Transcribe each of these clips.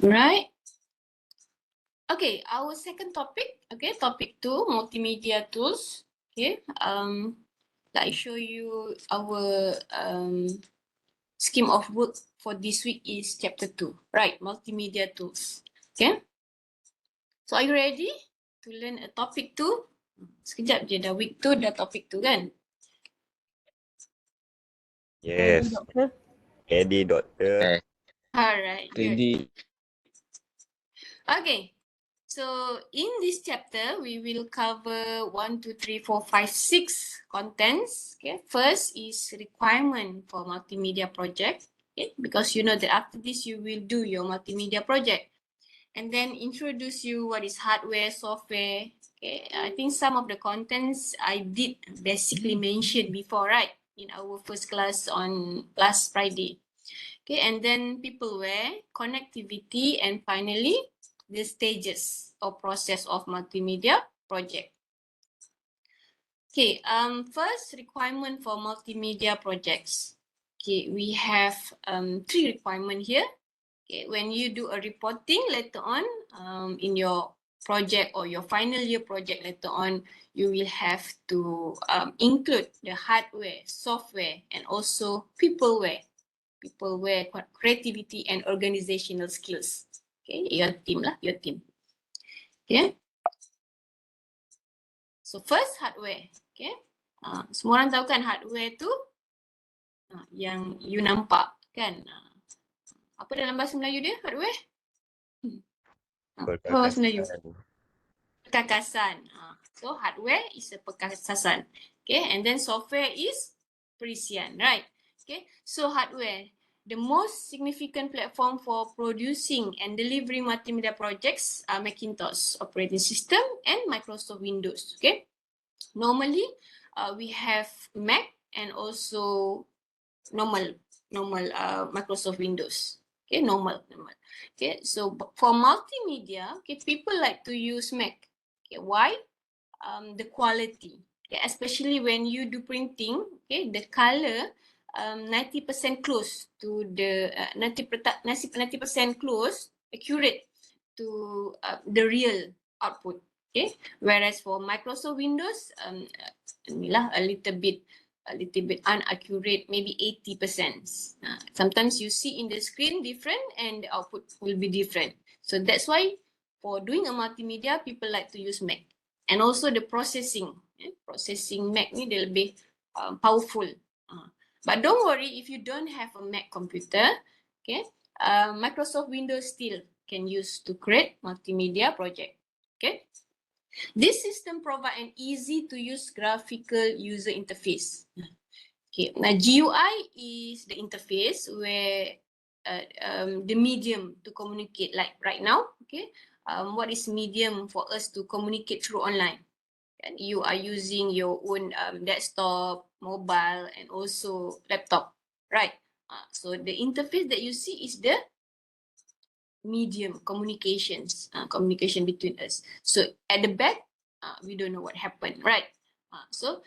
Right. Okay, our second topic, okay, topic 2, multimedia tools. Okay, I show you our scheme of work for this week is chapter 2, right? Multimedia tools. Okay, so are you ready to learn a topic 2? Sekejap je dah week 2 dah topic 2 kan? Yes, Doctor? ready, doctor. Alright, good. Ready. Okay, so in this chapter, we will cover 1, 2, 3, 4, 5, 6 contents. Okay, first is requirement for multimedia project. Okay, because you know that after this you will do your multimedia project, and then introduce you what is hardware, software. Okay, I think some of the contents I did basically mention before, right? In our first class on last Friday. Okay, and then peopleware, connectivity, and finally the stages or process of multimedia project. Okay, first requirement for multimedia projects. Okay, we have 3 requirements here. Okay, when you do a reporting later on in your project or your final year project later on, you will have to include the hardware, software, and also peopleware. Peopleware, creativity, and organizational skills. Okay, your team lah, your team. Okay. So first hardware. Okay. Semua orang tahu kan hardware tu yang you nampak kan. Apa dalam bahasa Melayu dia hardware? Apa bahasa Melayu? Perkakasan. So hardware is a perkakasan. Okay, and then software is perisian, right? Okay, so hardware, the most significant platform for producing and delivering multimedia projects are Macintosh operating system and Microsoft Windows. Okay, normally we have Mac and also normal Microsoft Windows. Okay, normal. Okay, so for multimedia, okay, people like to use Mac. Okay, why? The quality. Okay, especially when you do printing, okay, the color 90% close to the 90% close, accurate to the real output. Okay, whereas for Microsoft Windows, a little bit inaccurate, maybe 80%. Sometimes you see in the screen different and the output will be different. So that's why for doing a multimedia, people like to use Mac. And also the processing. Processing Mac ni dia lebih powerful. But don't worry if you don't have a Mac computer, okay? Microsoft Windows still can use to create multimedia project. Okay? This system provides an easy to use graphical user interface. Okay, now GUI is the interface where the medium to communicate, like right now. Okay, what is medium for us to communicate through online? And you are using your own desktop, mobile, and also laptop, right? So the interface that you see is the medium communications, communication between us. So at the back, we don't know what happened, right? So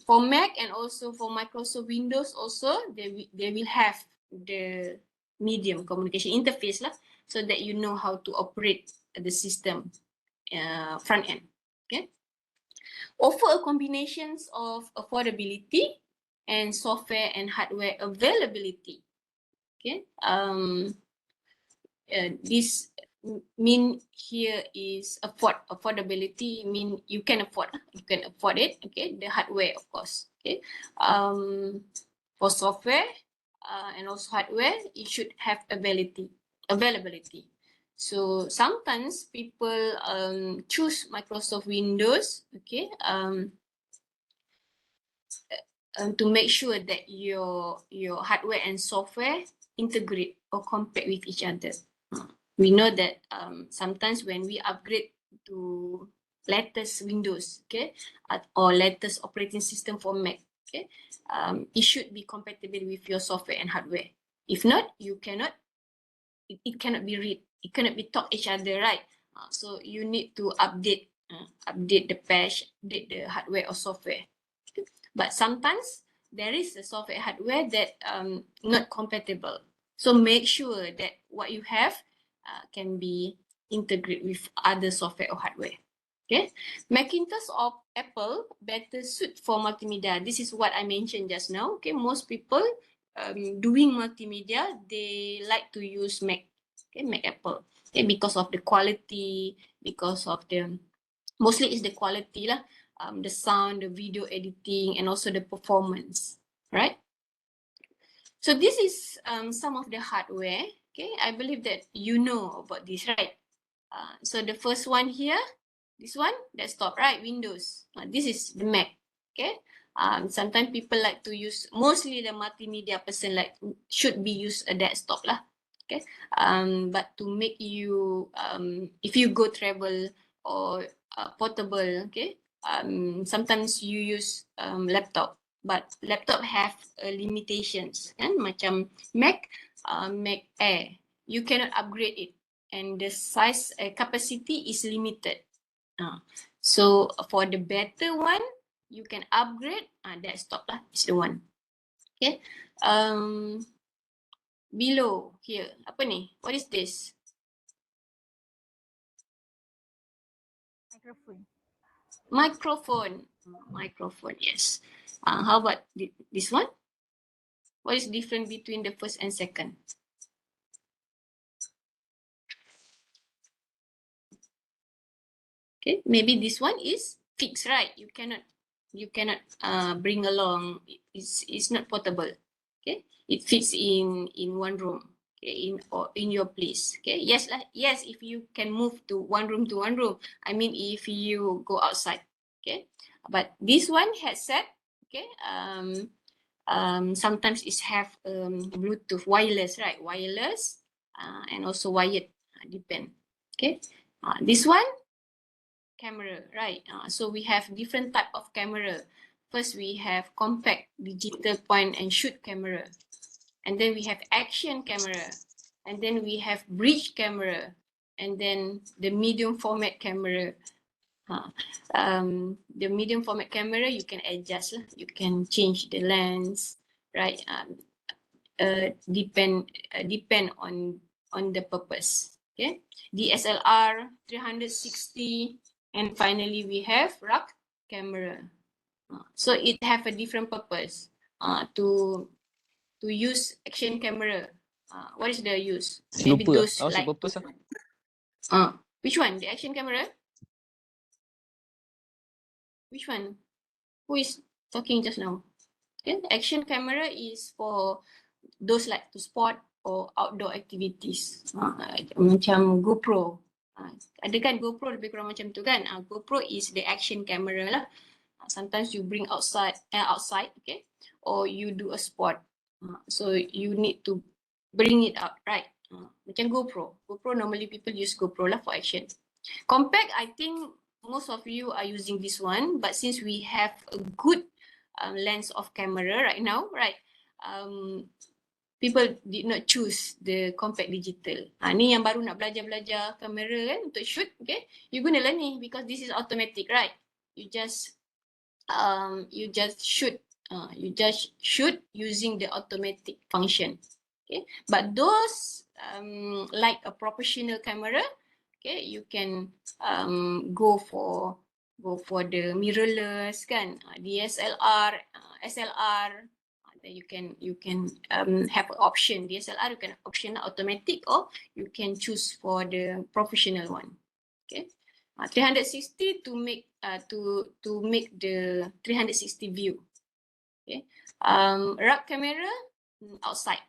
for Mac and also for Microsoft Windows also, they will have the medium communication interface lah, so that you know how to operate the system front end. Okay. Offer a combinations of affordability and software and hardware availability. Okay. This mean here is affordability, mean you can afford it. Okay, the hardware, of course. Okay, for software and also hardware, it should have availability. So sometimes people choose Microsoft Windows, okay, to make sure that your hardware and software integrate or compare with each other. We know that sometimes when we upgrade to latest Windows, okay, or latest operating system for Mac, okay, it should be compatible with your software and hardware. If not, you cannot. It cannot be read. It cannot be talk each other, right? So you need to update the patch, update the hardware or software. Okay? But sometimes there is a software hardware that not compatible. So make sure that what you have can be integrated with other software or hardware. Okay, Macintosh or Apple better suit for multimedia. This is what I mentioned just now. Okay, most people doing multimedia, they like to use Mac. Okay, Mac Apple. Okay, because of the quality, because of the mostly is the quality lah, the sound, the video editing, and also the performance, right? So this is some of the hardware. Okay, I believe that you know about this, right? So the first one here, this one, desktop, right? Windows. This is the Mac. Okay. Sometimes people like to use, mostly the multimedia person like should be use a desktop lah. Okay. But to make you, if you go travel or portable, okay. Sometimes you use laptop, but laptop have limitations, kan? Macam Mac, Mac Air, you cannot upgrade it, and the size capacity is limited. So for the better one, you can upgrade. Desktop lah is the one. Okay. Below here, apa ni? What is this? Microphone. Microphone. Microphone, yes. How about this one? What is different between the first and second? Okay, maybe this one is fixed, right? You cannot bring along. It's not portable. Okay, it fits in one room. Okay, in your place. Okay, yes, yes. If you can move to one room, I mean, if you go outside. Okay, but this one headset. Okay, sometimes it have Bluetooth wireless, right? Wireless, and also wired. Depend. Okay, this one. Camera, right? So we have different type of camera. First, we have compact digital point and shoot camera, and then we have action camera, and then we have bridge camera, and then the medium format camera. The medium format camera you can adjust, you can change the lens, right? Depend on the purpose. Okay, DSLR 360. And finally, we have rack camera. So it have a different purpose. To use action camera. What is the use? Maybe Lupa. those Awak like. purpose lah. Which one? The action camera? Which one? Who is talking just now? Okay, action camera is for those like to sport or outdoor activities. Macam GoPro. Ada kan GoPro lebih kurang macam tu kan? GoPro is the action camera lah. Sometimes you bring outside, okay, or you do a sport. So you need to bring it out, right? Macam GoPro. GoPro normally people use GoPro lah for action. Compact, I think most of you are using this one, but since we have a good lens of camera right now, right? People did not choose the compact digital. Ni yang baru nak belajar kamera kan untuk shoot, okay? You're gonna learn ni because this is automatic, right? You just shoot. You just shoot using the automatic function. Okay, but those like a professional camera, okay, you can go for the mirrorless kan, DSLR, SLR. Then you can have an option. DSLR you can option automatic, or you can choose for the professional one. Okay, 360 to make the 360 view. Okay, rack camera outside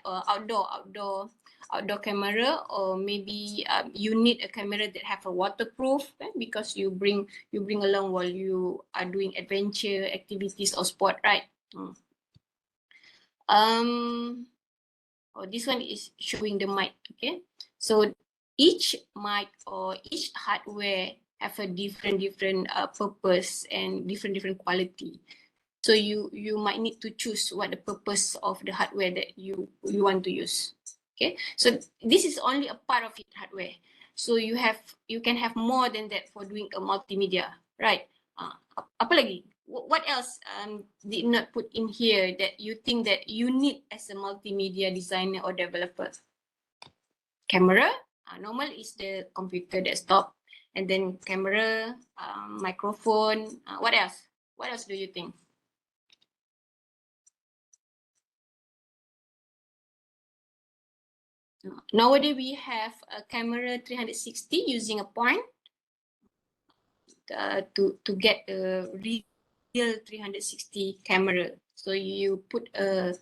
or outdoor camera, or maybe you need a camera that have a waterproof, because you bring along while you are doing adventure activities or sport, right? This one is showing the mic. Okay, so each mic or each hardware have a different purpose and different quality. So you might need to choose what the purpose of the hardware that you want to use. Okay, so this is only a part of it, hardware. So you can have more than that for doing a multimedia, right? Apa lagi? What else did not put in here that you think that you need as a multimedia designer or developer? camera. Normal is the computer desktop, and then camera, microphone. What else? What else do you think? Nowadays we have a camera 360 using a point to get a real 360 camera. So you put a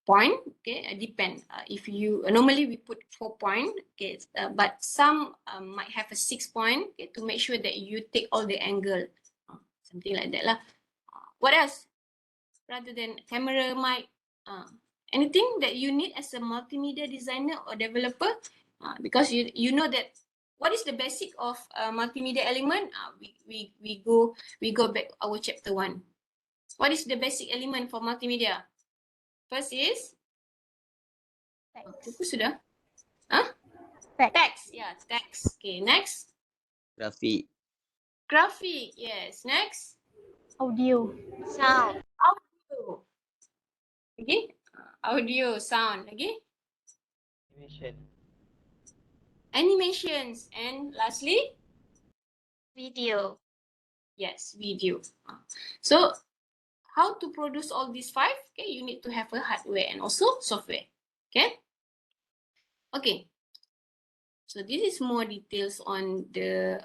point, okay, depend. If you normally we put 4 point, okay, but some might have a 6 point, okay, to make sure that you take all the angle, something like that lah. What else? Rather than camera, mic, anything that you need as a multimedia designer or developer, because you know that what is the basic of multimedia element. We go back our chapter 1. What is the basic element for multimedia? First is itu sudah. Text. Yeah, text. Okay, next. Grafik. Graphic. Yes. Next. Audio. Sound. Audio. Okay. Audio, sound. Okay. Animation. Animations. And lastly, Video. yes, video. So how to produce all these 5? Okay, you need to have a hardware and also software. Okay. Okay. So this is more details on the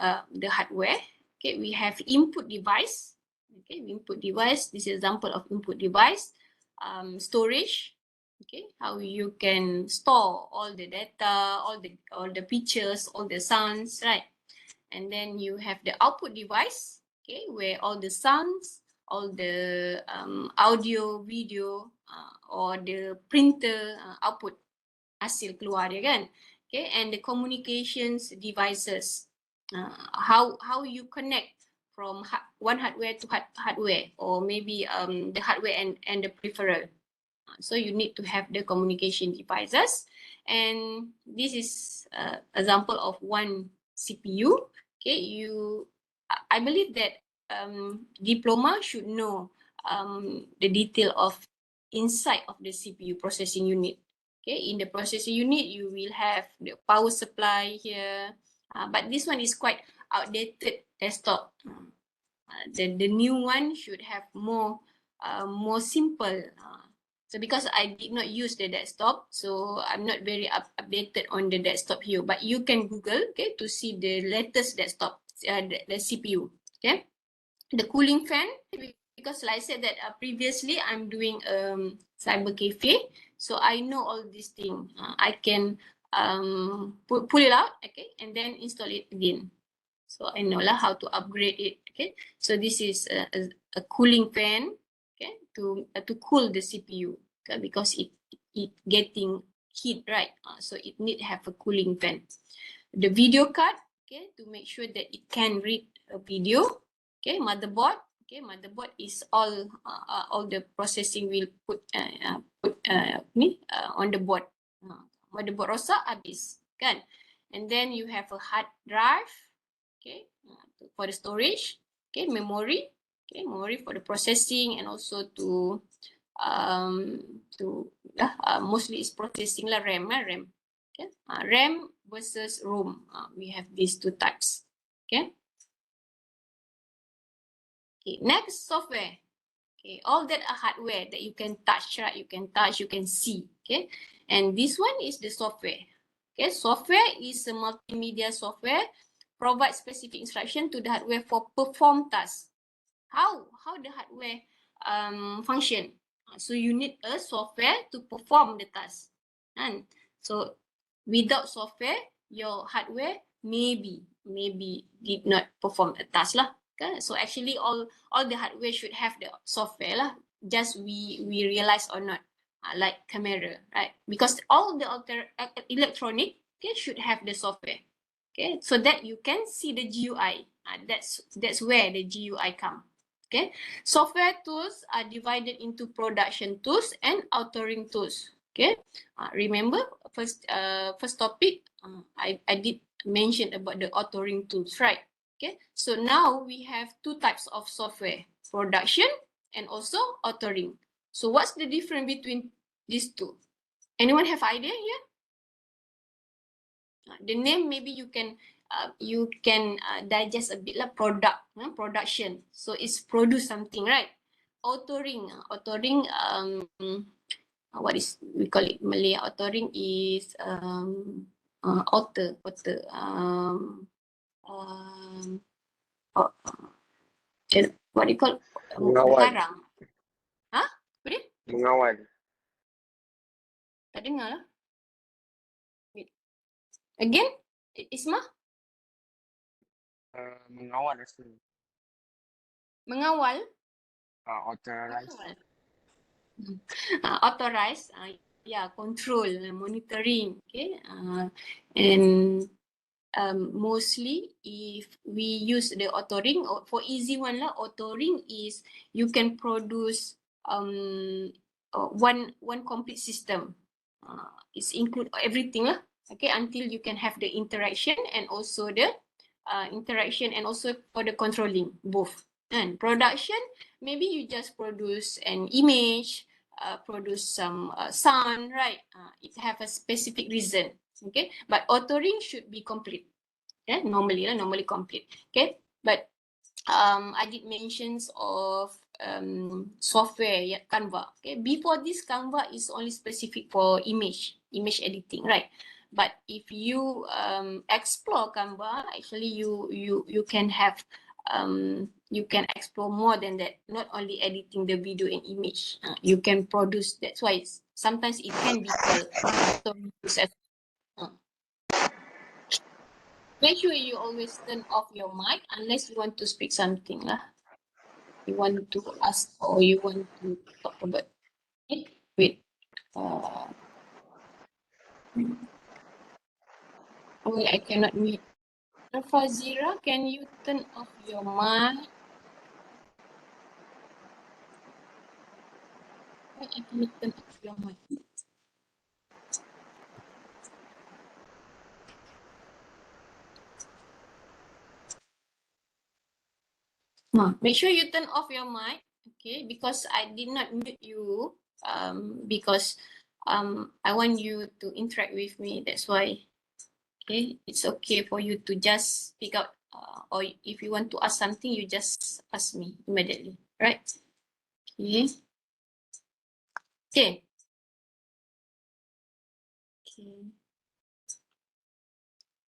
hardware. Okay, we have input device. Okay, input device. This is example of input device. Storage. Okay, how you can store all the data, all the pictures, all the sounds, right? And then you have the output device. Okay, where all the sounds, all the audio, video, or the printer output hasil keluar dia kan. Okay, and the communications devices, how you connect from one hardware to hardware, or maybe the hardware and the peripheral. So you need to have the communication devices, and this is example of one CPU. Okay, I believe that diploma should know the detail of inside of the CPU processing unit. Okay, in the processing unit, you will have the power supply here, but this one is quite outdated desktop. The new one should have more simple. So because I did not use the desktop, so I'm not very updated on the desktop here. But you can Google, okay, to see the latest desktop, the CPU. Okay, the cooling fan, because like I said that previously I'm doing cyber cafe, so I know all these things. I can pull it out, okay, and then install it again. So I know lah how to upgrade it. Okay, so this is a cooling fan, okay, to cool the CPU, okay, because it getting heat, right? So it need have a cooling fan. The video card, okay, to make sure that it can read a video. Okay, motherboard. Okay, motherboard is all the processing will put on the board. Motherboard rosak habis, kan? And then you have a hard drive. Okay, for the storage. Okay, memory. Okay, memory for the processing, and also to mostly is processing lah, RAM. Okay, RAM versus ROM. We have these two types. Okay. Okay, next, software. Okay, all that are hardware that you can touch, right? You can touch, you can see. Okay, and this one is the software. Okay, software is a multimedia software, provide specific instruction to the hardware for perform tasks. How the hardware function? So you need a software to perform the task. And so without software, your hardware maybe did not perform a task lah. Okay? So actually all the hardware should have the software lah. Just we realize or not, like camera, right? Because all the electronic, okay, should have the software. Okay, so that you can see the GUI. That's where the GUI come. Okay, software tools are divided into production tools and authoring tools. Okay, remember first topic, I did mention about the authoring tools, right? Okay, so now we have two types of software, production and also authoring. So what's the difference between these two? Anyone have idea here? The name maybe you can digest a bit lah, production. So it's produce something, right? Authoring, what is we call it Malay? Authoring is author. What do you call? Mengawal. Karang. Ha? Apa dia? Mengawal. Tak dengar lah. Wait. Again? Isma? Mengawal rasa. Mengawal? Authorize. Authorize, yeah, control, monitoring, okay, and mostly if we use the authoring, for easy one lah, authoring is you can produce one complete system. It's include everything lah, okay, until you can have the interaction and also the interaction and also for the controlling both. And production, maybe you just produce an image, produce some sound, right? It have a specific reason, okay? But authoring should be complete, yeah, normally complete, okay? But I did mentions of software, yeah, Canva, okay? Before this, Canva is only specific for image editing, right? But if you explore Canva, actually you can have you can explore more than that, not only editing the video and image, you can produce. That's why sometimes it can be called authoring process. Make sure you always turn off your mic unless you want to speak something lah. You want to ask or you want to talk about it. Wait. Oh, I cannot mute. Fazira, can you turn off your mic? Why I cannot turn off your mic? Make sure you turn off your mic, okay? Because I did not mute you. Because I want you to interact with me. That's why. Okay, it's okay for you to just speak out, or if you want to ask something, you just ask me immediately, right? Okay. Okay. Okay.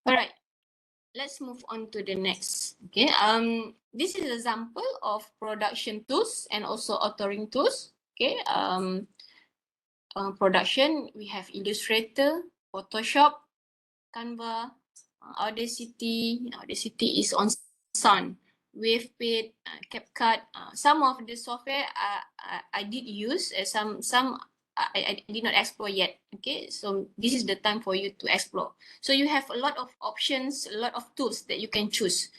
All right. Let's move on to the next. Okay. This is an example of production tools and also authoring tools. Okay. Production, we have Illustrator, Photoshop, Canva, Audacity. Audacity is on Sun, WavePad, CapCut. Some of the software I did use, some I did not explore yet. Okay, so this is the time for you to explore. So you have a lot of options, a lot of tools that you can choose.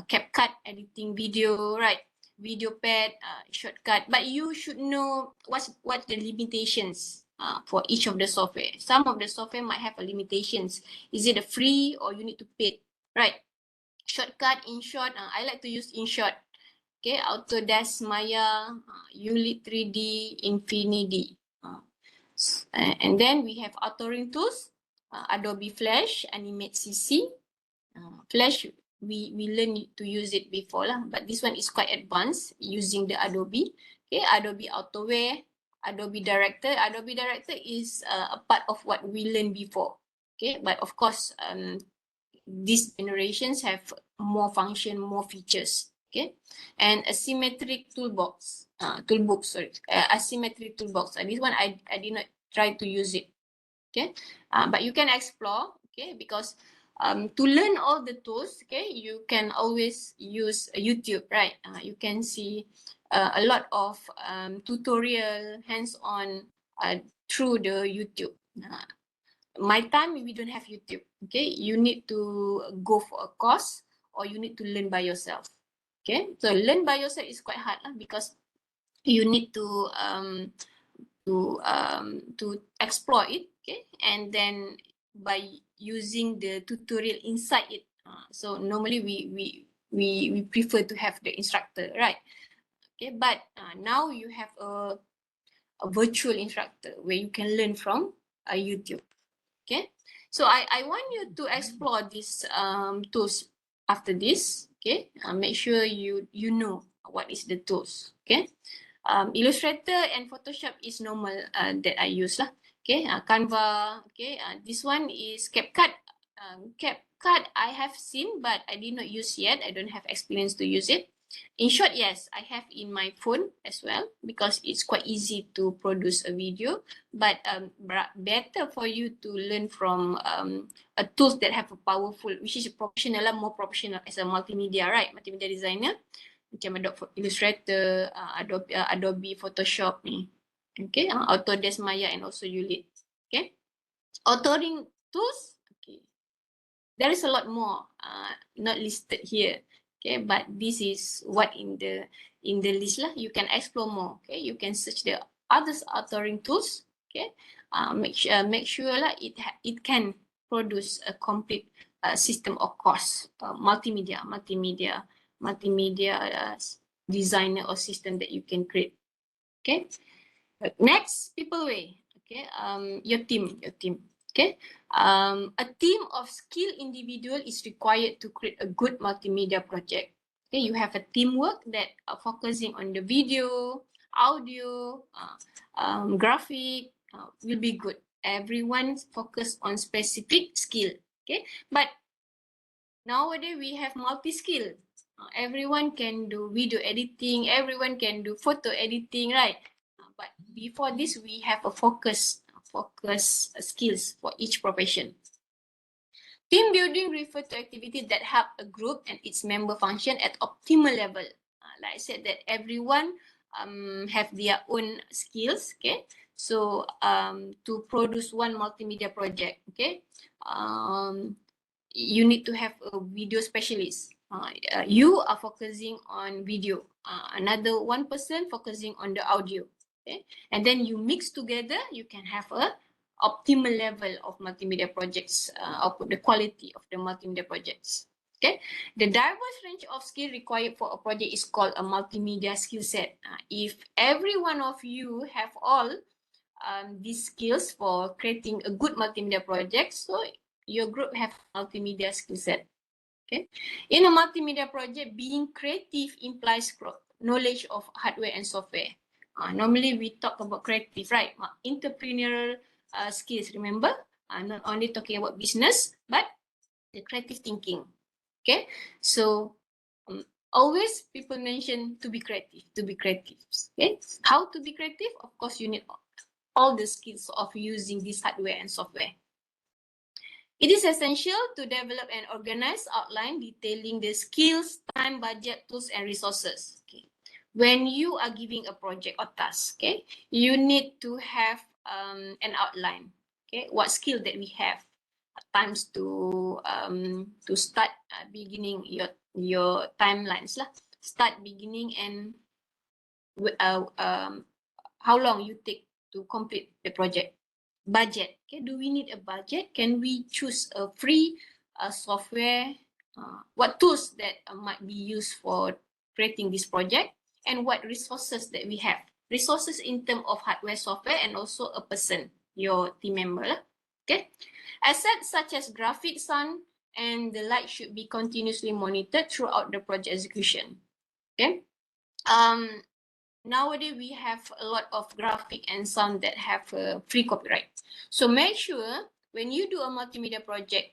CapCut, editing video, right? VideoPad, shortcut, but you should know what the limitations for each of the software. Some of the software might have a limitations. Is it a free or you need to pay, right? Shortcut, InShot, I like to use InShot. Okay, Autodesk, Maya, Unity 3D, Infinity. And then we have authoring tools, Adobe Flash, Animate CC. Flash, we learned to use it before lah, but this one is quite advanced using the Adobe. Okay, Adobe Autoware, Adobe Director. Adobe Director is a part of what we learned before. Okay, but of course, these generations have more function, more features. Okay, and asymmetric toolbox, asymmetric toolbox. This one I did not try to use it. Okay, but you can explore. Okay, because to learn all the tools, okay, you can always use YouTube, right? You can see a lot of tutorial, hands-on through the YouTube. My time, we don't have YouTube, okay? You need to go for a course or you need to learn by yourself, okay? So learn by yourself is quite hard because you need to explore it, okay? And then by using the tutorial inside it. So normally we prefer to have the instructor, right? Okay, but now you have a virtual instructor where you can learn from YouTube. Okay, So I want you to explore these tools after this. Okay, make sure you know what is the tools. Okay, Illustrator and Photoshop is normal that I use lah. Okay, Canva. Okay, this one is CapCut. CapCut I have seen, but I did not use yet. I don't have experience to use it. In short, yes, I have in my phone as well because it's quite easy to produce a video. But better for you to learn from a tools that have a powerful, which is professional lah, more professional as a multimedia, right? Multimedia designer, macam Adobe Illustrator, Adobe Photoshop ni. Okay, Autodesk Maya and also Ulit. Okay, authoring tools. Okay, there is a lot more not listed here. Okay, but this is what in the list lah. You can explore more. Okay, you can search the others authoring tools. Okay, make sure lah it can produce a complete system of course, multimedia designer or system that you can create. Okay, next, people way. Okay, your team. Okay, a team of skilled individual is required to create a good multimedia project. Okay, you have a teamwork that are focusing on the video, audio, graphic, will be good. Everyone focus on specific skill. Okay, but nowadays we have multi-skill. Everyone can do video editing, everyone can do photo editing, right? But before this, we have a focus skills for each profession. Team building refer to activity that help a group and its member function at optimal level. Like I said, that everyone have their own skills. Okay, so to produce one multimedia project, okay, you need to have a video specialist. You are focusing on video. Another one person focusing on the audio. Okay, and then you mix together, you can have a optimal level of multimedia projects, of the quality of the multimedia projects. Okay, the diverse range of skill required for a project is called a multimedia skill set. If every one of you have all these skills for creating a good multimedia project, so your group have multimedia skill set. Okay, in a multimedia project, being creative implies knowledge of hardware and software. Normally we talk about creative, right? Entrepreneurial skills, remember? Not only talking about business, but the creative thinking. Okay, so always people mention to be creative. Okay, how to be creative? Of course, you need all the skills of using this hardware and software. It is essential to develop an organized outline detailing the skills, time, budget, tools, and resources. Okay. When you are giving a project or task, okay, you need to have an outline. Okay, what skill that we have, times to start beginning your timelines lah. Start beginning and how long you take to complete the project. Budget. Okay, do we need a budget? Can we choose a free software? What tools that might be used for creating this project, and what resources that we have? Resources in terms of hardware, software, and also a person, your team member. Okay, assets such as graphic, sound, and the light should be continuously monitored throughout the project execution. Okay. Nowadays we have a lot of graphic and sound that have free copyright. So make sure when you do a multimedia project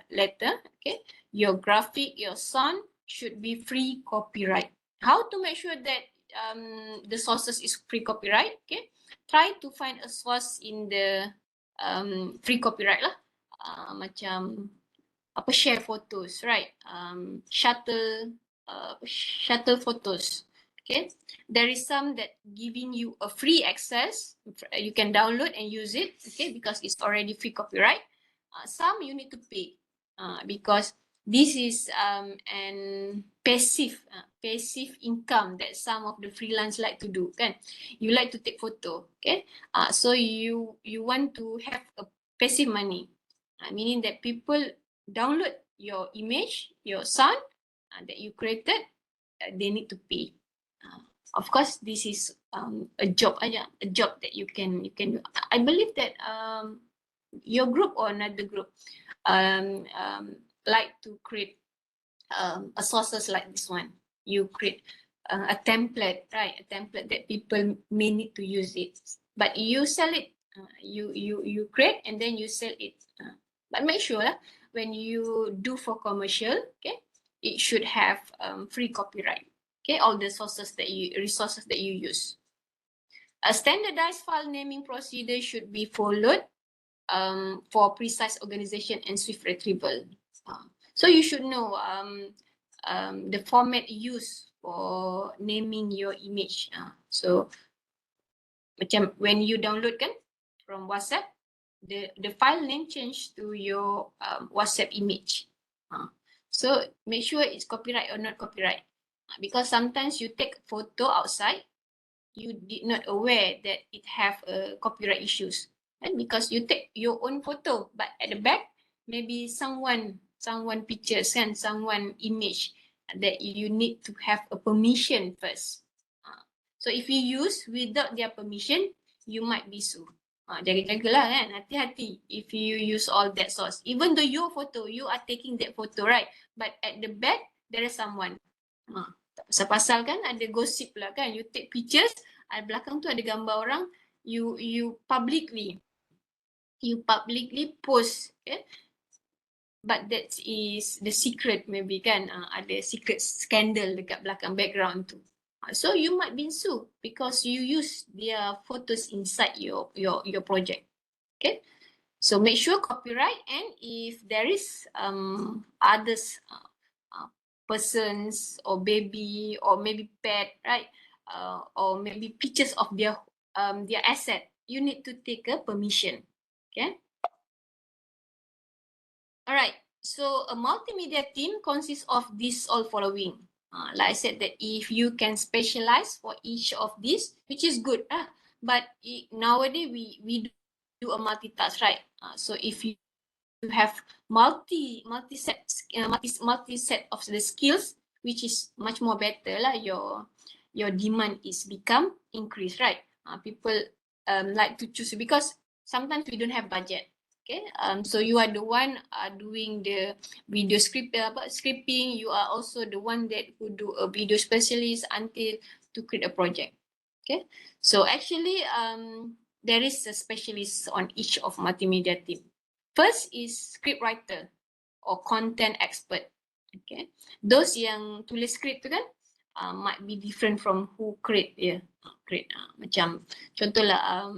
later, okay, your graphic, your sound should be free copyright. How to make sure that the sources is free copyright? Okay, try to find a source in the free copyright lah. Macam apa, share photos, right? Shuttle photos. Okay, there is some that giving you a free access. You can download and use it. Okay, because it's already free copyright. Some you need to pay because this is an passive income that some of the freelance like to do. Kan, you like to take photo. Okay, so you want to have a passive money, meaning that people download your image, your sound that you created, they need to pay. Of course, this is a job that you can do. I believe that your group or another group like to create a sources like this one. You create a template, right? A template that people may need to use it, but you sell it. You create and then you sell it. But make sure when you do for commercial, okay, it should have free copyright. Okay, all the resources that you use. A standardized file naming procedure should be followed for precise organization and swift retrieval. So you should know the format used for naming your image. So macam when you download kan from WhatsApp, the file name change to your WhatsApp image. So make sure it's copyright or not copyright. Because sometimes you take photo outside, you did not aware that it have copyright issues. And because you take your own photo, but at the back, maybe someone pictures and someone image that you need to have a permission first. So if you use without their permission, you might be sued. Jaga-jagalah kan, hati-hati if you use all that source. Even though your photo, you are taking that photo, right? But at the back, there is someone. Tak pasal-pasal kan, ada gosip lah kan. You take pictures, belakang tu ada gambar orang, you publicly post, okay? But that is the secret maybe kan, ada secret scandal dekat belakang background tu. So you might be sued because you use their photos inside your project. Okay, so make sure copyright, and if there is others persons or baby or maybe pet, right, or maybe pictures of their asset, you need to take a permission. Okay. All right. So a multimedia team consists of these all following. Like I said, that if you can specialize for each of these, which is good, but nowadays we do a multitask, right? So if you have multi set of the skills, which is much more better lah. Your demand is become increased, right? People like to choose because sometimes we don't have budget. Okay, so you are the one doing the video scripting. You are also the one that who do a video specialist until to create a project. Okay, so actually there is a specialist on each of multimedia team. First is script writer or content expert. Okay, those yang tulis script tu kan might be different from who create macam contohlah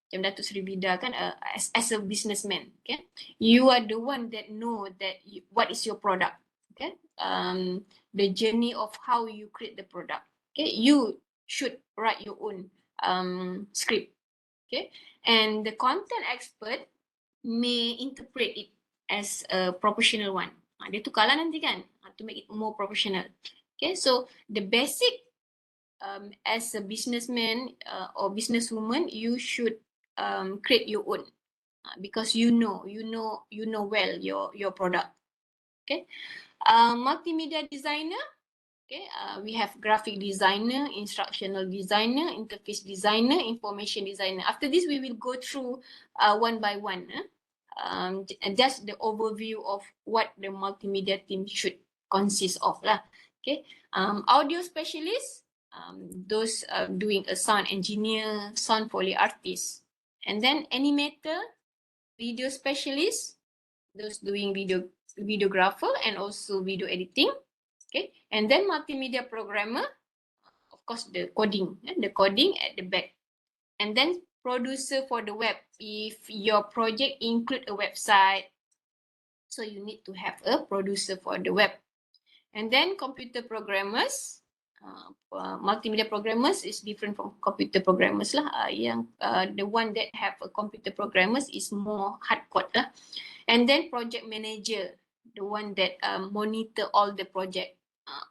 macam Datuk Seri Bida kan, as a businessman, okay, you are the one that know that what is your product, okay, the journey of how you create the product, okay, you should write your own script, okay, and the content expert may interpret it as a professional one. Dia tukarlah nanti kan, to make it more professional. Okay, so the basic as a businessman or businesswoman, you should create your own because you know well your product. Okay, multimedia designer. Okay, we have graphic designer, instructional designer, interface designer, information designer. After this, we will go through one by one. Just the overview of what the multimedia team should consist of lah. Okay, audio specialist, those doing a sound engineer, sound foley artist, and then animator, video specialist, those doing videographer and also video editing. Okay, and then multimedia programmer, of course the coding at the back, and then producer for the web. If your project include a website, so you need to have a producer for the web. And then computer programmers, multimedia programmers is different from computer programmers lah. The one that have a computer programmers is more hardcore lah. And then project manager, the one that monitor all the project,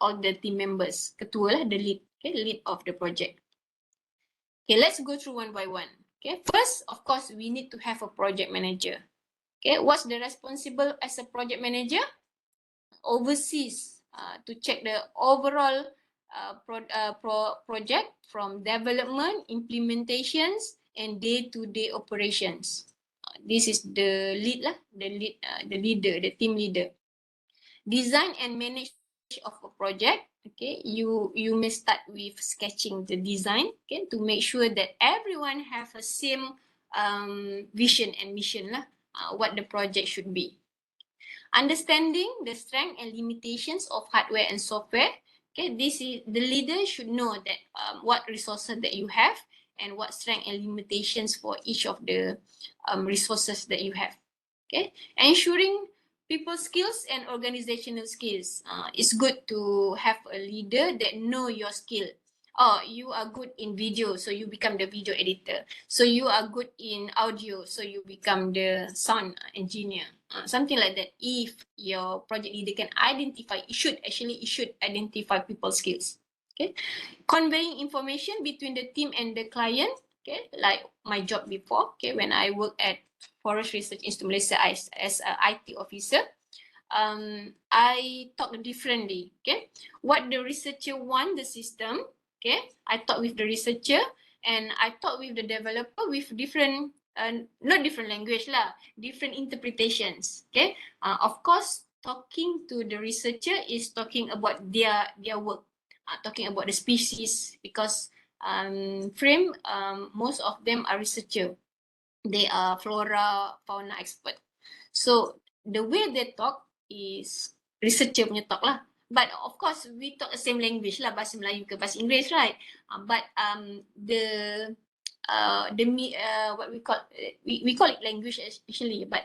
all the team members. Ketua lah, the lead, okay, lead of the project. Okay, let's go through one by one. Okay, first, of course, we need to have a project manager. Okay, what's the responsible as a project manager? Oversees to check the overall project from development, implementations, and day-to-day operations. This is the lead lah, the leader, the team leader. Design and manage of a project. Okay, you may start with sketching the design. Okay, to make sure that everyone have a same vision and mission lah. What the project should be. Understanding the strength and limitations of hardware and software. Okay, this is the leader should know that what resources that you have and what strength and limitations for each of the resources that you have. Okay, ensuring people skills and organizational skills. It's good to have a leader that know your skill. Oh, you are good in video, so you become the video editor. So you are good in audio, so you become the sound engineer. Something like that. If your project leader can identify, it should identify people's skills. Okay, conveying information between the team and the client. Okay, like my job before. Okay, when I work at Forest Research Institute Malaysia as an IT officer, I talk differently. Okay, what the researcher want the system. Okay, I talk with the researcher and I talk with the developer with different, not different language lah, different interpretations. Okay, of course, talking to the researcher is talking about their work, talking about the species because frame most of them are researcher. They are flora fauna expert. So the way they talk is researcher punya talk lah. But of course we talk the same language lah, bahasa Melayu ke bahasa Inggeris, right? But what we call it language actually, but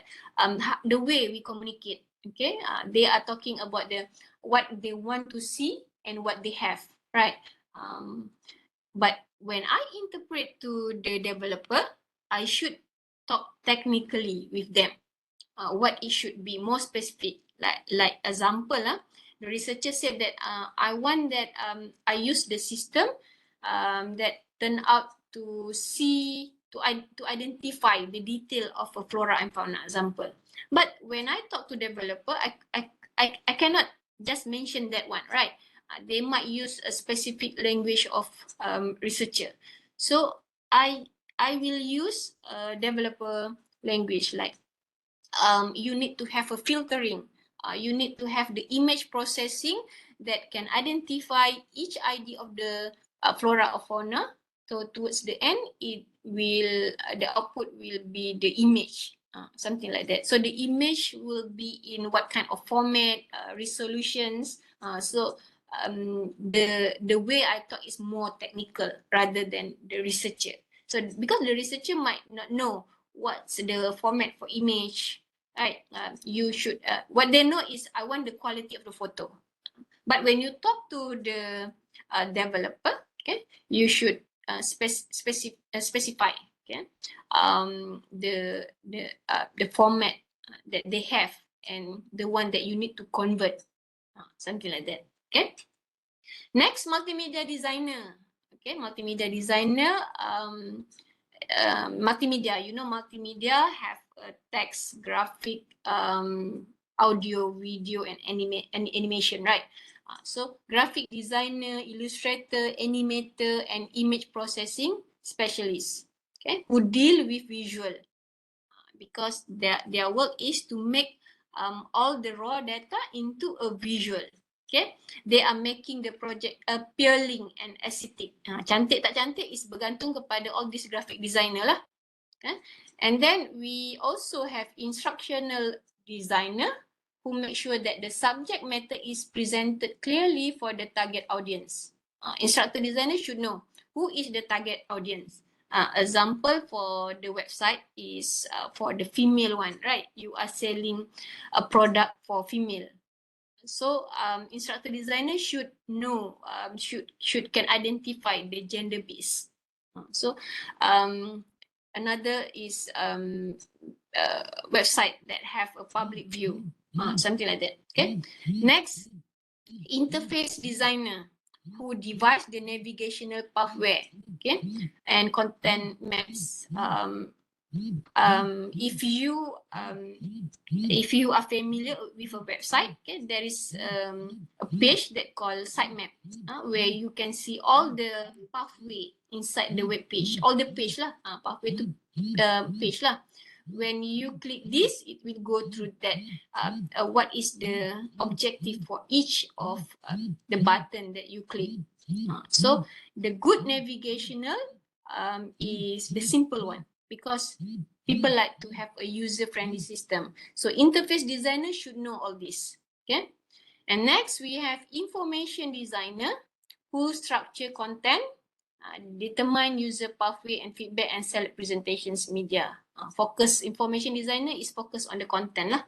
the way we communicate, okay? They are talking about what they want to see and what they have, right? But when I interpret to the developer, I should talk technically with them. What it should be more specific. Like example, the researcher said that I want that I use the system that turn out to identify the detail of a flora and fauna example. But when I talk to developer, I cannot just mention that one, right? They might use a specific language of researcher. So I will use a developer language like you need to have a filtering. You need to have the image processing that can identify each ID of the flora or fauna. So towards the end, the output will be the image, something like that. So the image will be in what kind of format, resolutions. So the way I talk is more technical rather than the researcher. So because the researcher might not know what's the format for image, right? You should, what they know is I want the quality of the photo. But when you talk to the developer, okay, you should specify, okay, the format that they have and the one that you need to convert, something like that. Okay. Next, multimedia designer. Okay, multimedia designer. Multimedia, you know, multimedia have text, graphic, audio, video, and animation, right? So graphic designer, illustrator, animator, and image processing specialists, okay, who deal with visual, because their work is to make all the raw data into a visual. Okay, they are making the project appealing and aesthetic. Cantik tak cantik is bergantung kepada all these graphic designer lah. Okay? And then we also have instructional designer who make sure that the subject matter is presented clearly for the target audience. Instructor designer should know who is the target audience. Example for the website is for the female one, right? You are selling a product for female. So instructor designer should know, can identify the gender base. So another is website that have a public view, something like that. Okay. Next, interface designer who devise the navigational pathway, okay, and content maps. If you are familiar with a website, okay, there is a page that called sitemap, where you can see all the pathway inside the web page, all the page lah, pathway to page lah. when you click this, it will go through that what is the objective for each of the button that you click. So the good navigational is the simple one, because people like to have a user-friendly system. So interface designer should know all this. Okay. And next we have information designer who structure content, determine user pathway and feedback, and select presentations media. Focus information designer is focused on the content lah.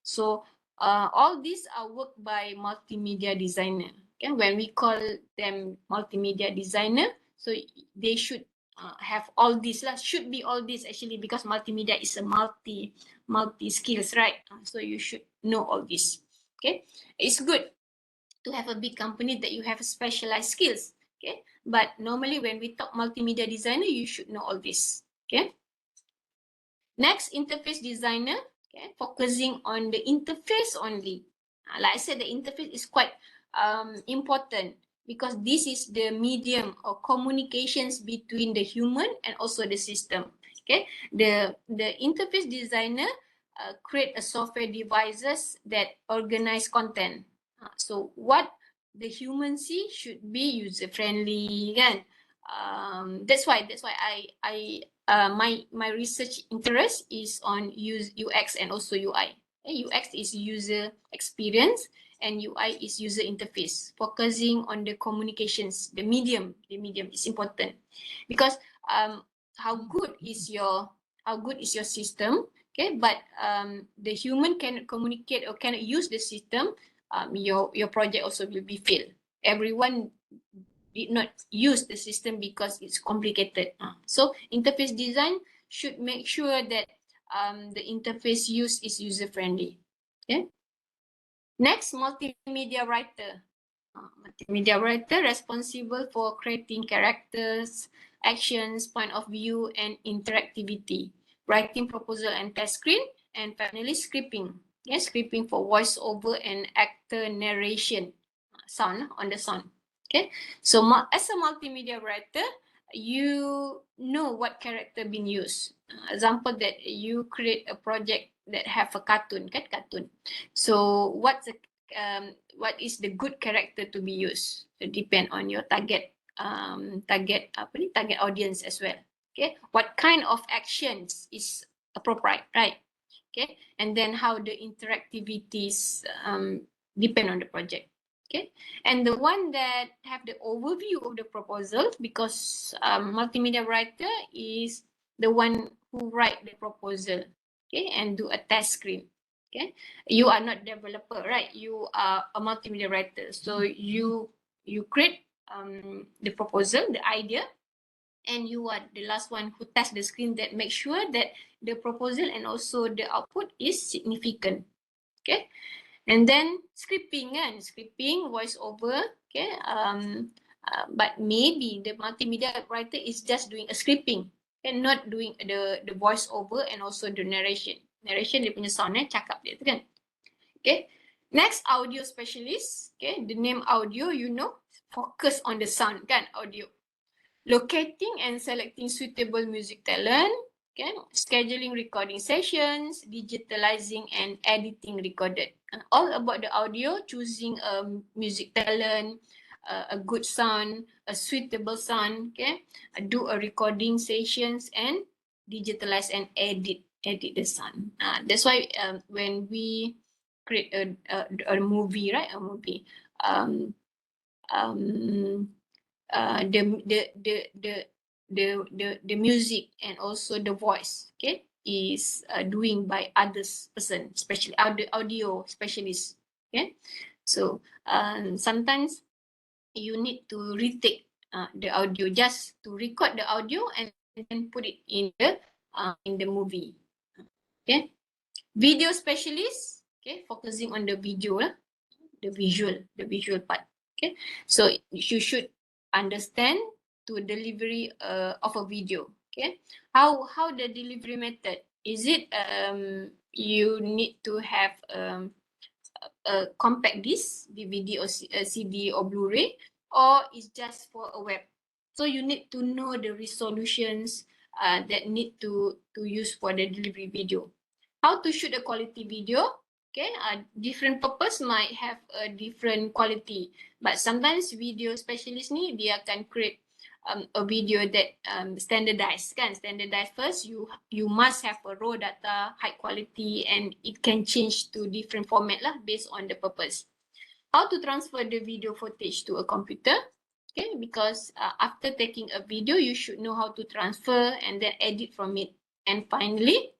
So all these are worked by multimedia designer. Okay, when we call them multimedia designer, so they should have all this lah. Should be all this actually, because multimedia is a multi skills, right? So you should know all this. Okay, it's good to have a big company that you have specialized skills. Okay, but normally when we talk multimedia designer, you should know all this. Okay. Next, interface designer, okay, focusing on the interface only. Like I said, the interface is quite important, because this is the medium or communications between the human and also the system. Okay, the interface designer create a software devices that organize content. So what the human see should be user friendly, kan? That's why I my research interest is on UX and also UI. UX is user experience and UI is user interface, focusing on the communications, the medium. The medium is important, because how good is your system, okay, but the human cannot communicate or cannot use the system, your project also will be failed. Everyone did not use the system because it's complicated. So interface design should make sure that the interface used is user friendly. Okay. Next, multimedia writer. Multimedia writer responsible for creating characters, actions, point of view, and interactivity. Writing proposal and test screen, and finally scripting. Yes, scripting for voiceover and actor narration, sound on the sound. Okay, so as a multimedia writer, you know what character being used. Example that you create a project that have a cartoon, kan, cartoon. So what is the good character to be used? It depend on your target target audience as well. Okay, what kind of actions is appropriate, right? Okay, and then how the interactivities depend on the project. Okay, and the one that have the overview of the proposal, because multimedia writer is the one who write the proposal, okay, and do a test screen. Okay, you are not developer, right? You are a multimedia writer, so you create the proposal, the idea, and you are the last one who test the screen, that make sure that the proposal and also the output is significant. Okay, and then scripting, kan, scripting, voiceover. Okay, but maybe the multimedia writer is just doing a scripting and not doing the voiceover and also the narration. Narration dia punya sound, cakap dia tu, kan. Okay, next, audio specialist. Okay, the name audio, you know, focus on the sound, kan, audio. Locating and selecting suitable music talent, okay, scheduling recording sessions, digitalizing and editing recorded. All about the audio, choosing a music talent, a good sound, a suitable sound, okay, do a recording sessions and digitalize and edit the sound. That's why when we create a movie, right, a movie, the music and also the voice, okay, is doing by others person, especially audio specialist. Okay, so sometimes you need to retake the audio just to record the audio and then put it in the movie. Okay, video specialist, okay, focusing on the video, the visual part. Okay, so you should understand to delivery of a video. Okay, how the delivery method, is it you need to have a compact disc, DVD or CD or Blu-ray, or is just for a web? So you need to know the resolutions, that need to use for the delivery video. How to shoot a quality video? Okay, different purpose might have a different quality, but sometimes video specialist ni dia akan create a video that standardized kan. Standardized first, you must have a raw data, high quality, and it can change to different format lah based on the purpose. How to transfer the video footage to a computer? Okay, because after taking a video, you should know how to transfer and then edit from it. And finally,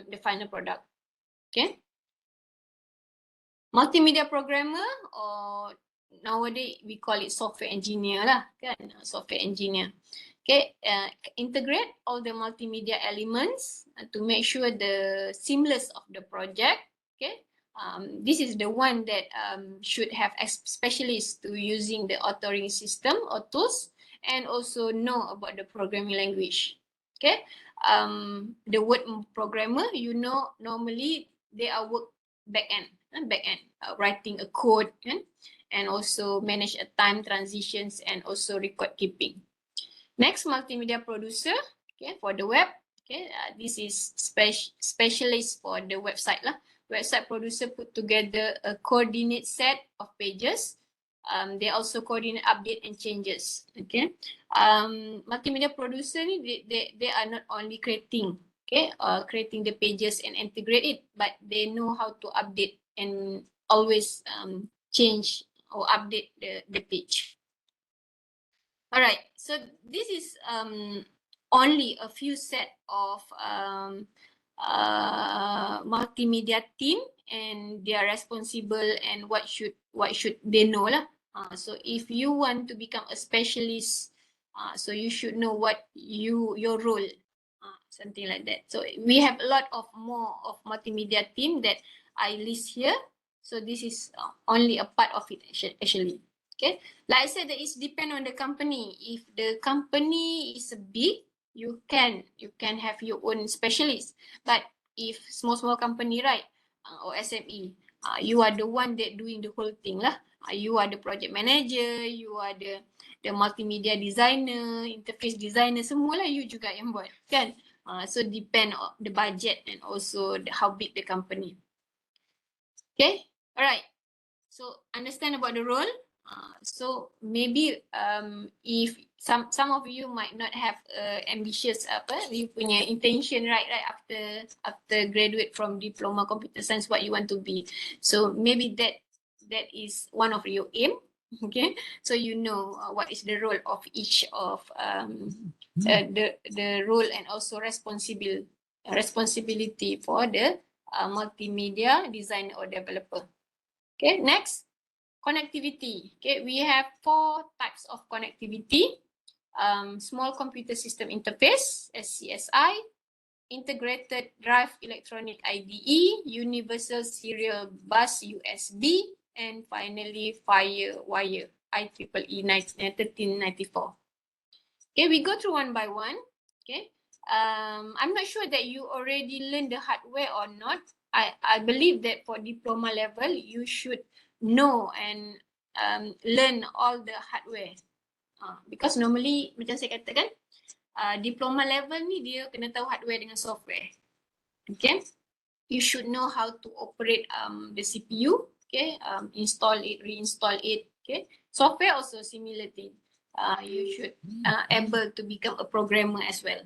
the final product. Okay. Multimedia programmer, or nowadays we call it software engineer lah, kan? Software engineer. Okay, integrate all the multimedia elements to make sure the seamless of the project. Okay, this is the one that should have specialists to using the authoring system or tools, and also know about the programming language. Okay, the word programmer, you know, normally they are work back end, writing a code, and also manage a time transitions and also record keeping. Next, multimedia producer, okay, for the web. Okay, this is specialist for the website lah. Website producer put together a coordinate set of pages. They also coordinate update and changes. Okay, multimedia producer ni they are not only creating, okay, creating the pages and integrate it, but they know how to update and always change or update the page. All right, so this is only a few set of multimedia team, and they are responsible and what should they know lah. So if you want to become a specialist, so you should know what your role, something like that. So we have a lot of more of multimedia team that I list here. So this is only a part of it actually. Okay, like I said, that is depend on the company. If the company is big, you can have your own specialist. But if small company, right, or SME, you are the one that doing the whole thing lah. You are the project manager, you are the multimedia designer, interface designer, semualah you juga yang buat, kan? So depend on the budget and also how big the company. Okay, alright. So understand about the role. So maybe if some of you might not have ambitious you punya intention right after graduate from diploma computer science, what you want to be. So maybe that is one of your aim. Okay, so you know what is the role of each of the role and also responsibility for the multimedia designer or developer. Okay, next, connectivity. Okay, we have 4 types of connectivity. Small computer system interface, SCSI, integrated drive electronic IDE, universal serial bus USB, and finally FireWire, IEEE 1394. Okay, we go through one by one. Okay, I'm not sure that you already learned the hardware or not. I believe that for diploma level, you should know and learn all the hardware. Because normally, macam saya katakan, diploma level ni dia kena tahu hardware dengan software. Okay, you should know how to operate the CPU. Okay, install it, reinstall it. Okay, software also similar thing. You should able to become a programmer as well.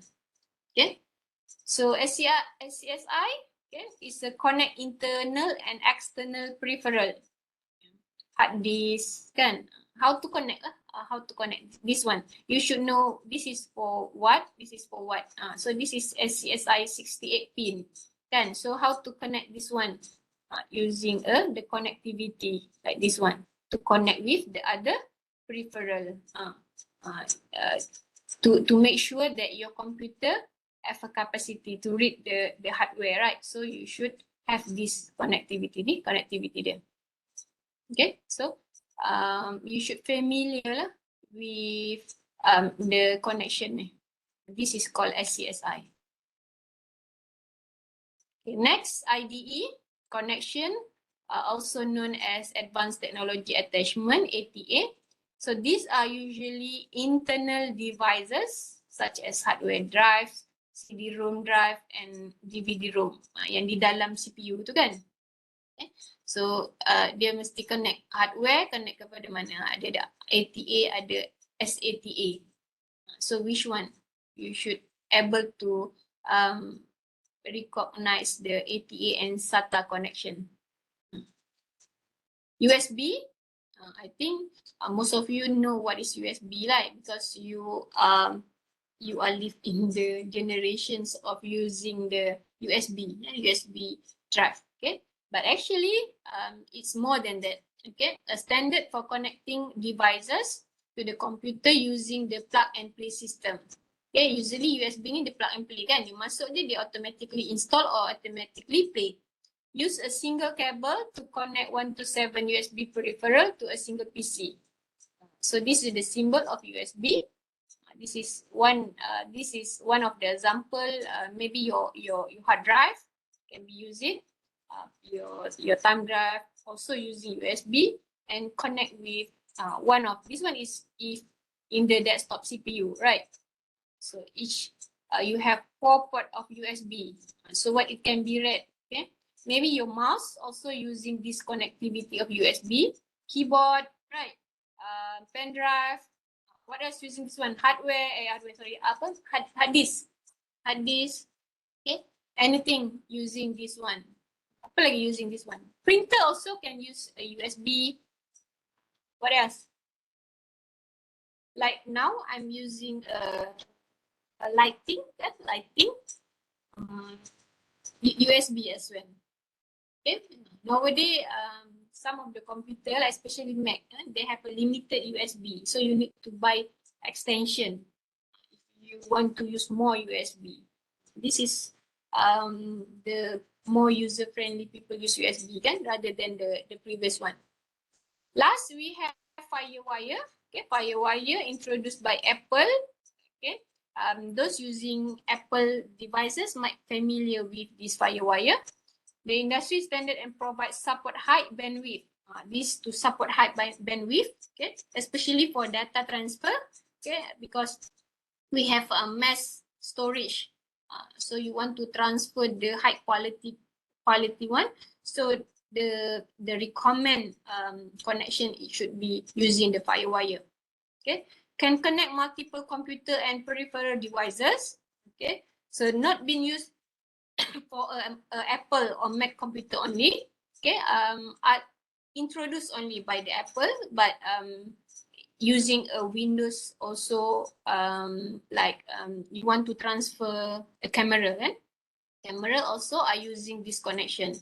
Okay, so SCSI, okay, is a connect internal and external peripheral. Hard disk, kan? How to connect lah? How to connect this one? You should know this is for what, this is for what. So this is SCSI 68 pin, kan? So how to connect this one? Using the connectivity like this one to connect with the other peripheral. To make sure that your computer have a capacity to read the hardware, right? So you should have this connectivity there. Okay, so you should familiar lah with the connection. This is called SCSI. Okay, next, IDE connection, also known as Advanced Technology Attachment, ATA. So these are usually internal devices such as hardware drives, CD-ROM drive and DVD-ROM yang di dalam CPU tu kan. Okay. So dia mesti connect hardware, connect kepada mana? Ada ATA, ada SATA. So which one? You should able to recognize the ATA and SATA connection. USB, I think most of you know what is USB like because you are live in the generations of using the USB drive. Okay, but actually it's more than that. Okay, a standard for connecting devices to the computer using the plug and play system. Okay, usually USB ni dia plug and play kan, dia masuk je dia automatically install or automatically play. Use a single cable to connect 1 to 7 USB peripheral to a single PC. So this is the symbol of USB. This is one of the example. Maybe your hard drive can be using your thumb drive also using USB and connect with one of this one is if in the desktop CPU, right? So each you have 4 port of USB. So what it can be read, okay? Maybe your mouse also using this connectivity of USB, keyboard, right? Pen drive. What else using this one? Hard disk. Okay. Anything using this one. Apa lagi using this one? Printer also can use a USB. What else? Like now I'm using a lighting. USB as well. Okay. Nowadays, some of the computer, especially Mac, they have a limited USB. So you need to buy extension if you want to use more USB. This is the more user-friendly people use USB kan, rather than the previous one. Last, we have FireWire. Okay, FireWire introduced by Apple. Okay, those using Apple devices might familiar with this FireWire. The industry standard and provides support high bandwidth. This to support high bandwidth, okay, especially for data transfer, okay, because we have a mass storage. So you want to transfer the high quality one. So the recommend connection it should be using the FireWire. Okay, can connect multiple computer and peripheral devices. Okay, so not being used for Apple or Mac computer only. Okay, are introduced only by the Apple, but using a Windows also, you want to transfer a camera, eh? Camera also are using this connection.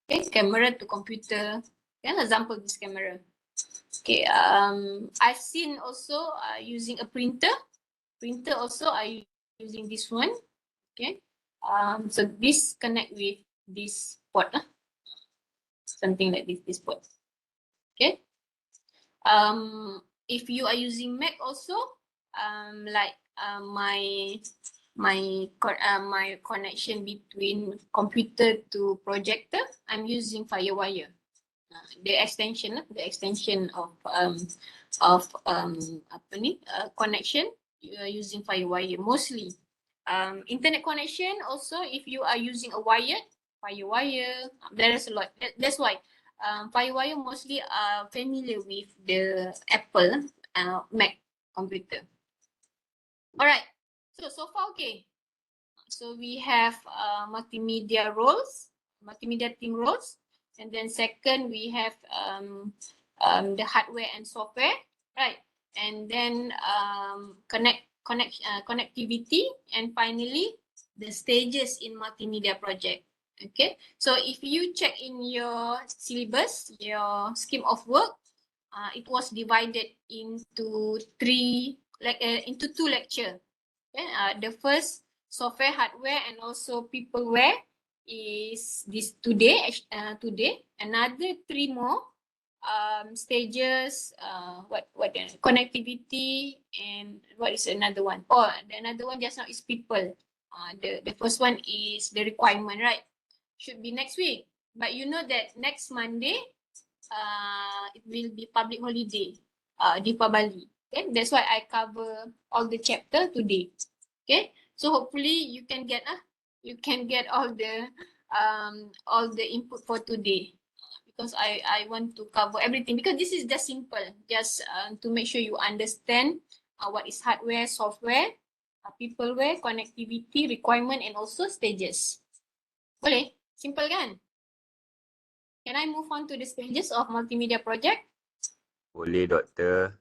Okay, camera to computer. Okay, example this camera. Okay, I've seen also using a printer. Printer also are using this one. Okay. So this connect with this port, something like this port. Okay. If you are using Mac also, my connection between computer to projector, I'm using FireWire. The extension of connection using FireWire mostly. Internet connection also, if you are using a wired FireWire, there is a lot. That's why FireWire mostly are familiar with the Apple Mac computer. Alright, so far okay. So we have multimedia roles, multimedia team roles, and then second we have the hardware and software, right? And then connectivity, and finally the stages in multimedia project. Okay, so if you check in your syllabus, your scheme of work, it was divided into into 2 lectures. Okay, the first software, hardware, and also peopleware is this today. Another 3 more stages, connectivity, and what is another one? Oh, another one just now is people. The first one is the requirement, right? Should be next week, but you know that next Monday it will be public holiday, Deepavali. Okay, that's why I cover all the chapter today. Okay, so hopefully you can get all the input for today, because I want to cover everything, because this is just simple, just to make sure you understand what is hardware, software, peopleware, connectivity, requirement, and also stages. Boleh? Simple kan? Can I move on to the stages of multimedia project? Boleh, doktor.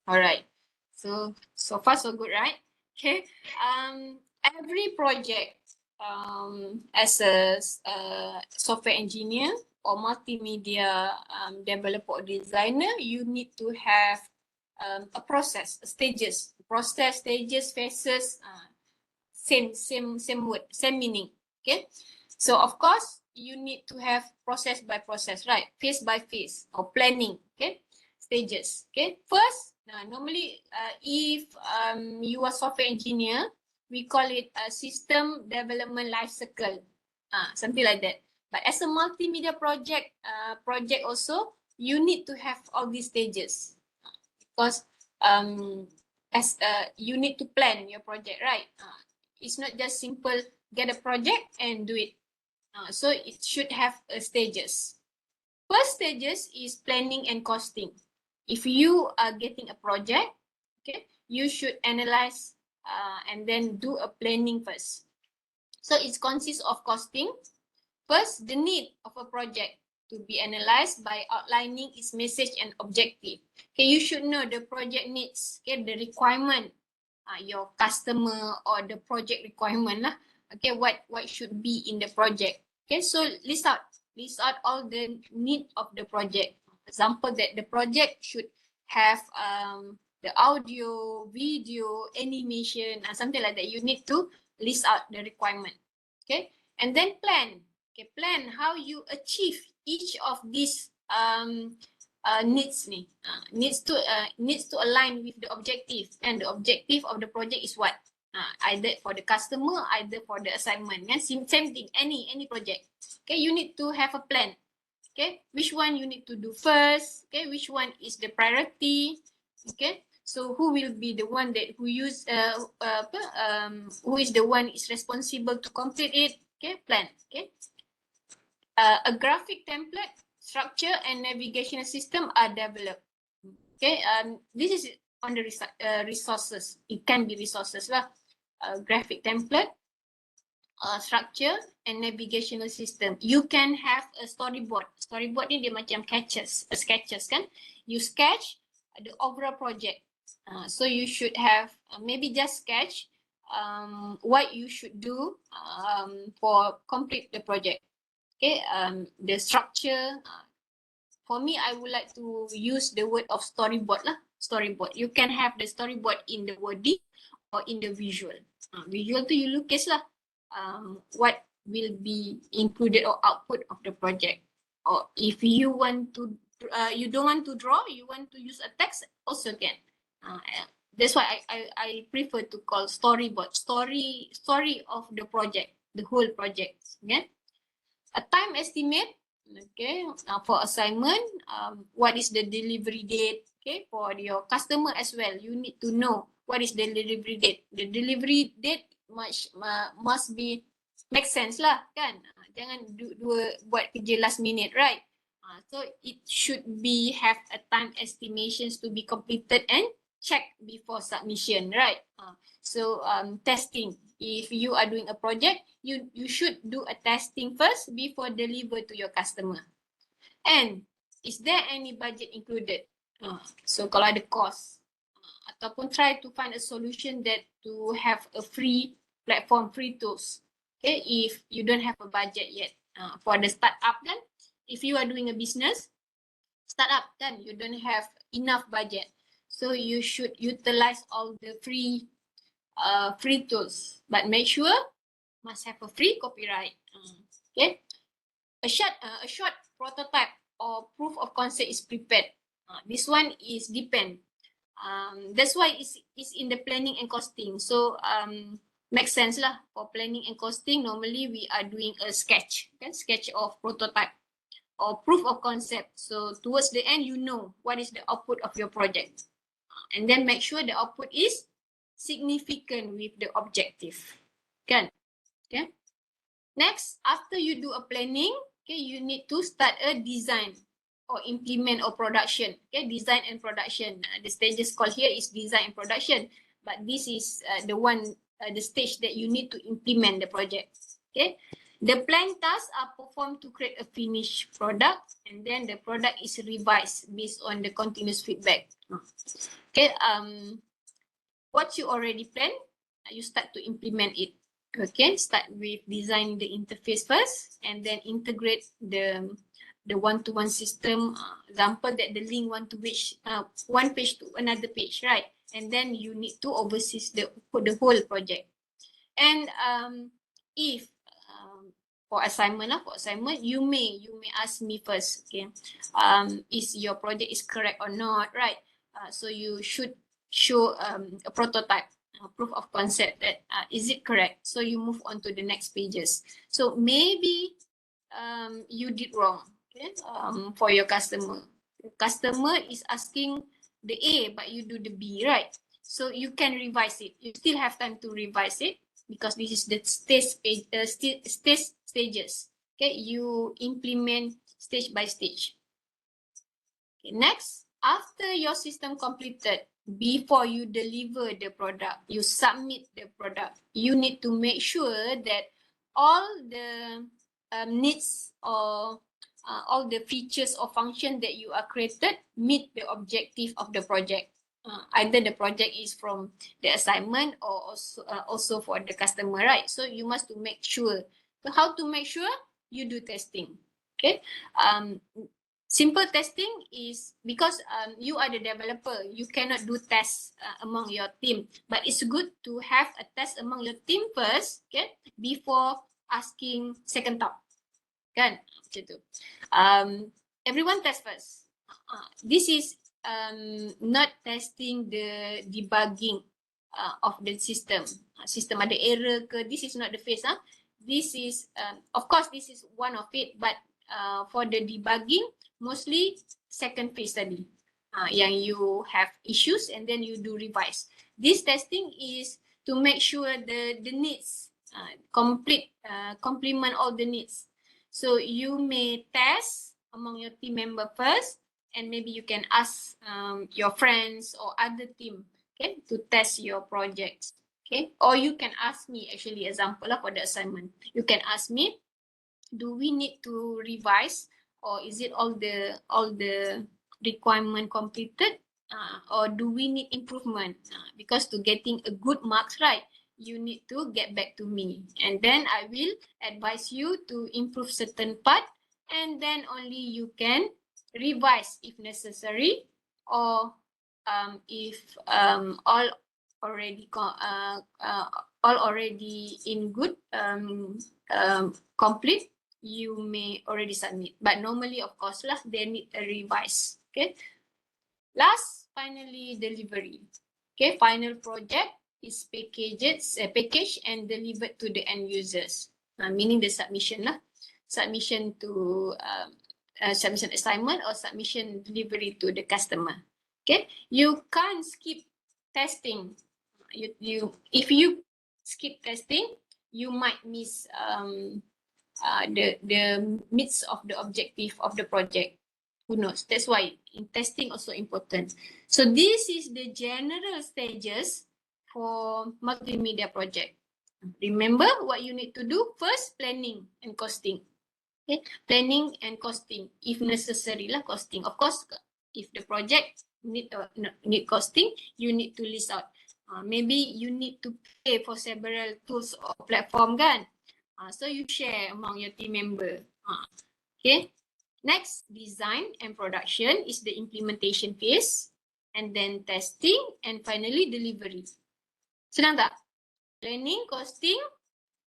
Alright. So far so good, right? Okay. Every project, as a software engineer or multimedia developer or designer, you need to have a process, stages, phases, same word, same meaning. Okay. So of course you need to have process by process, right? Phase by phase, or planning. Okay. Stages. Okay. First, normally if you are software engineer, we call it a system development life cycle, something like that. But as a multimedia project also, you need to have all these stages, because as you need to plan your project, right? It's not just simple get a project and do it. So it should have stages. First stages is planning and costing. If you are getting a project, okay, you should analyze and then do a planning first. So it consists of costing. First, the need of a project to be analyzed by outlining its message and objective. Okay, you should know the project needs, okay, the requirement, your customer or the project requirement lah. Okay, what should be in the project. Okay, so list out all the need of the project. Example that the project should have the audio, video, animation, something like that. You need to list out the requirement. Okay, and then plan. Okay, plan how you achieve each of these needs ni. Needs to align with the objective, and the objective of the project is what? Either for the customer, either for the assignment. And same thing, any project. Okay, you need to have a plan. Okay, which one you need to do first? Okay, which one is the priority? Okay, so who will be the one that who is the one is responsible to complete it? Okay, plan. Okay, a graphic template, structure, and navigational system are developed. Okay, this is on the resources. It can be resources lah. Graphic template, structure, and navigational system. You can have a storyboard. Storyboard ni dia macam sketches kan. You sketch the overall project. So you should have maybe just sketch what you should do for complete the project. Okay, the structure. For me, I would like to use the word of storyboard lah. Storyboard. You can have the storyboard in the wording or in the visual. Visual tu you lukis lah. What will be included or output of the project. Or if you want to, you don't want to draw, you want to use a text, also can. That's why I prefer to call storyboard. Story of the project, the whole project. Okay. A time estimate, okay, for assignment, what is the delivery date, okay, for your customer as well. You need to know what is the delivery date. The delivery date must be make sense lah, kan? Jangan buat kerja last minute, right? So it should be have a time estimations to be completed and checked before submission, right? So testing. If you are doing a project, you should do a testing first before deliver to your customer. And is there any budget included? So kalau ada cost, ataupun try to find a solution that to have a free platform, free tools. Okay, if you don't have a budget yet. For the startup kan, if you are doing a business, startup kan, you don't have enough budget. So you should utilize all the free tools, but make sure must have a free copyright. Okay, a short prototype or proof of concept is prepared. This one is depend. That's why it's in the planning and costing. So makes sense lah. For planning and costing, normally we are doing a sketch, okay? Sketch of prototype or proof of concept. So towards the end, you know what is the output of your project, and then make sure the output is significant with the objective. Kan? Okay. Next, after you do a planning, okay, you need to start a design or implement or production. Okay, design and production. The stages called here is design and production, but this is the stage that you need to implement the project. Okay, the plan tasks are performed to create a finished product, and then the product is revised based on the continuous feedback. Okay, what you already planned, you start to implement it. Okay, start with design the interface first, and then integrate the one-to-one system. Example that the link one page to another page, right? And then you need to oversee the whole project. And if for assignment, you may ask me first. Okay, is your project is correct or not, right? So you should show a prototype, proof of concept that is it correct. So you move on to the next pages. So maybe you did wrong, okay, for your customer. The customer is asking the A, but you do the B, right? So you can revise it. You still have time to revise it because this is the stages. Okay, you implement stage by stage. Okay, next, after your system completed, before you deliver the product, you submit the product, you need to make sure that all the needs or all the features or function that you are created meet the objective of the project. Either the project is from the assignment or also for the customer, right? So you must to make sure. So how to make sure? You do testing. Okay. Simple testing is because you are the developer, you cannot do tests among your team, but it's good to have a test among your team first, okay, before asking second thought. Kan? Macam tu. Everyone test first. This is not testing the debugging of the system. System ada error ke? This is not the phase. This is, of course, this is one of it, but for the debugging, mostly second phase tadi. Yang you have issues and then you do revise. This testing is to make sure the needs complement all the needs. So you may test among your team member first, and maybe you can ask your friends or other team, okay, to test your projects. Okay, or you can ask me, actually example for the assignment. You can ask me, do we need to revise, or is it all the requirement completed, or do we need improvement? Because to getting a good marks, right, you need to get back to me, and then I will advise you to improve certain part, and then only you can revise if necessary, or if all already in good complete, you may already submit. But normally, of course lah, they need a revise. Okay. Last, finally, delivery. Okay, final project is packaged and delivered to the end users. Meaning the submission lah. Submission to submission assignment or submission delivery to the customer. Okay, you can't skip testing. If you skip testing, you might miss the midst of the objective of the project. Who knows? That's why in testing also important. So this is the general stages for multimedia project. Remember what you need to do? First, planning and costing. Okay, planning and costing, if necessary lah, costing. Of course, if the project need costing, you need to list out. Maybe you need to pay for several tools or platform kan. So you share among your team member. Okay. Next, design and production is the implementation phase, and then testing, and finally delivery. Senang tak? Planning, costing,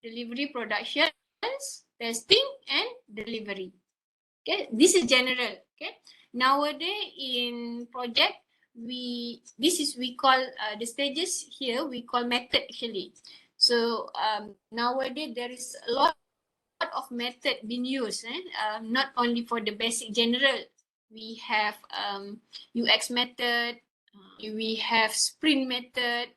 delivery, production, testing, and delivery. Okay, this is general. Okay, nowadays in project, we call the stages here, we call method actually. So nowadays there is a lot of method being used, not only for the basic general. We have UX method, we have sprint method,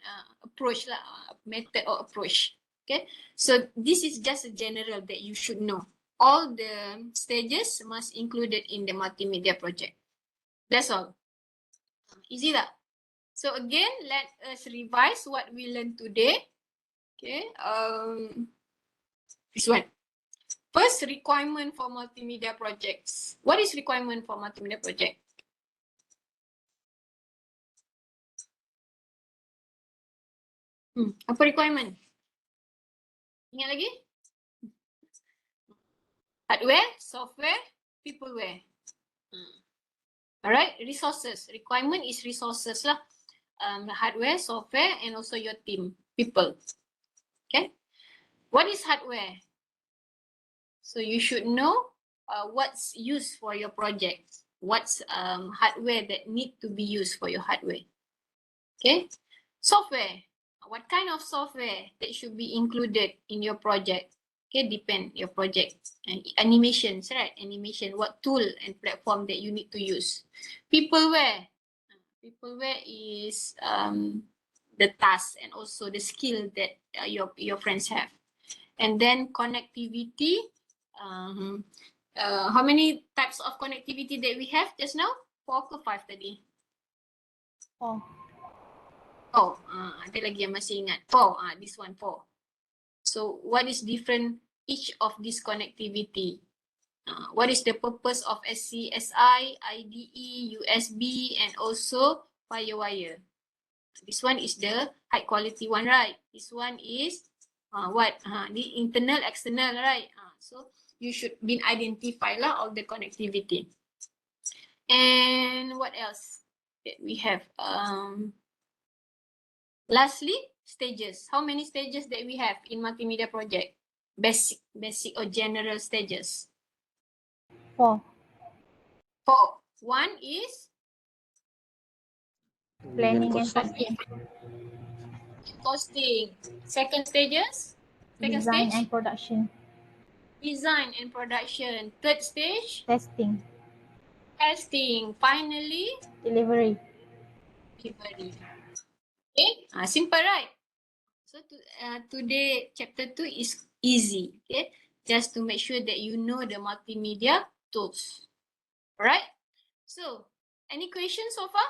approach lah, method or approach. Okay, so this is just a general that you should know. All the stages must included in the multimedia project. That's all. Easy lah. So again, let us revise what we learned today. Okay, this one. First, requirement for multimedia projects. What is requirement for multimedia project? Apa requirement? Ingat lagi? Hardware, software, peopleware. Alright, resources. Requirement is resources lah. Hardware, software, and also your team, people. Okay. What is hardware? So you should know what's used for your project. What's hardware that need to be used for your hardware. Okay. Software. What kind of software that should be included in your project? Okay, depend your project. And animations, right? Animation, what tool and platform that you need to use. Peopleware. Peopleware is the task and also the skill that your friends have. And then connectivity. How many types of connectivity that we have just now? 4 ke 5 tadi? 4. Oh, ada lagi yang masih ingat. 4, this one 4. So what is different each of this connectivity? What is the purpose of SCSI, IDE, USB, and also FireWire? This one is the high quality one, right? This one is what? The internal, external, right? So you should be identify lah all the connectivity. And what else that we have? Lastly, stages. How many stages that we have in multimedia project? Basic or general stages. 4. 4. One is Planning and costing. costing. Second stages? Second Design stage? and production. Design and production. Third stage? Testing. Testing. Finally, Delivery. delivery. Okay, simple, right? So today chapter 2 is easy. Okay, just to make sure that you know the multimedia tools. Alright. So, any questions so far?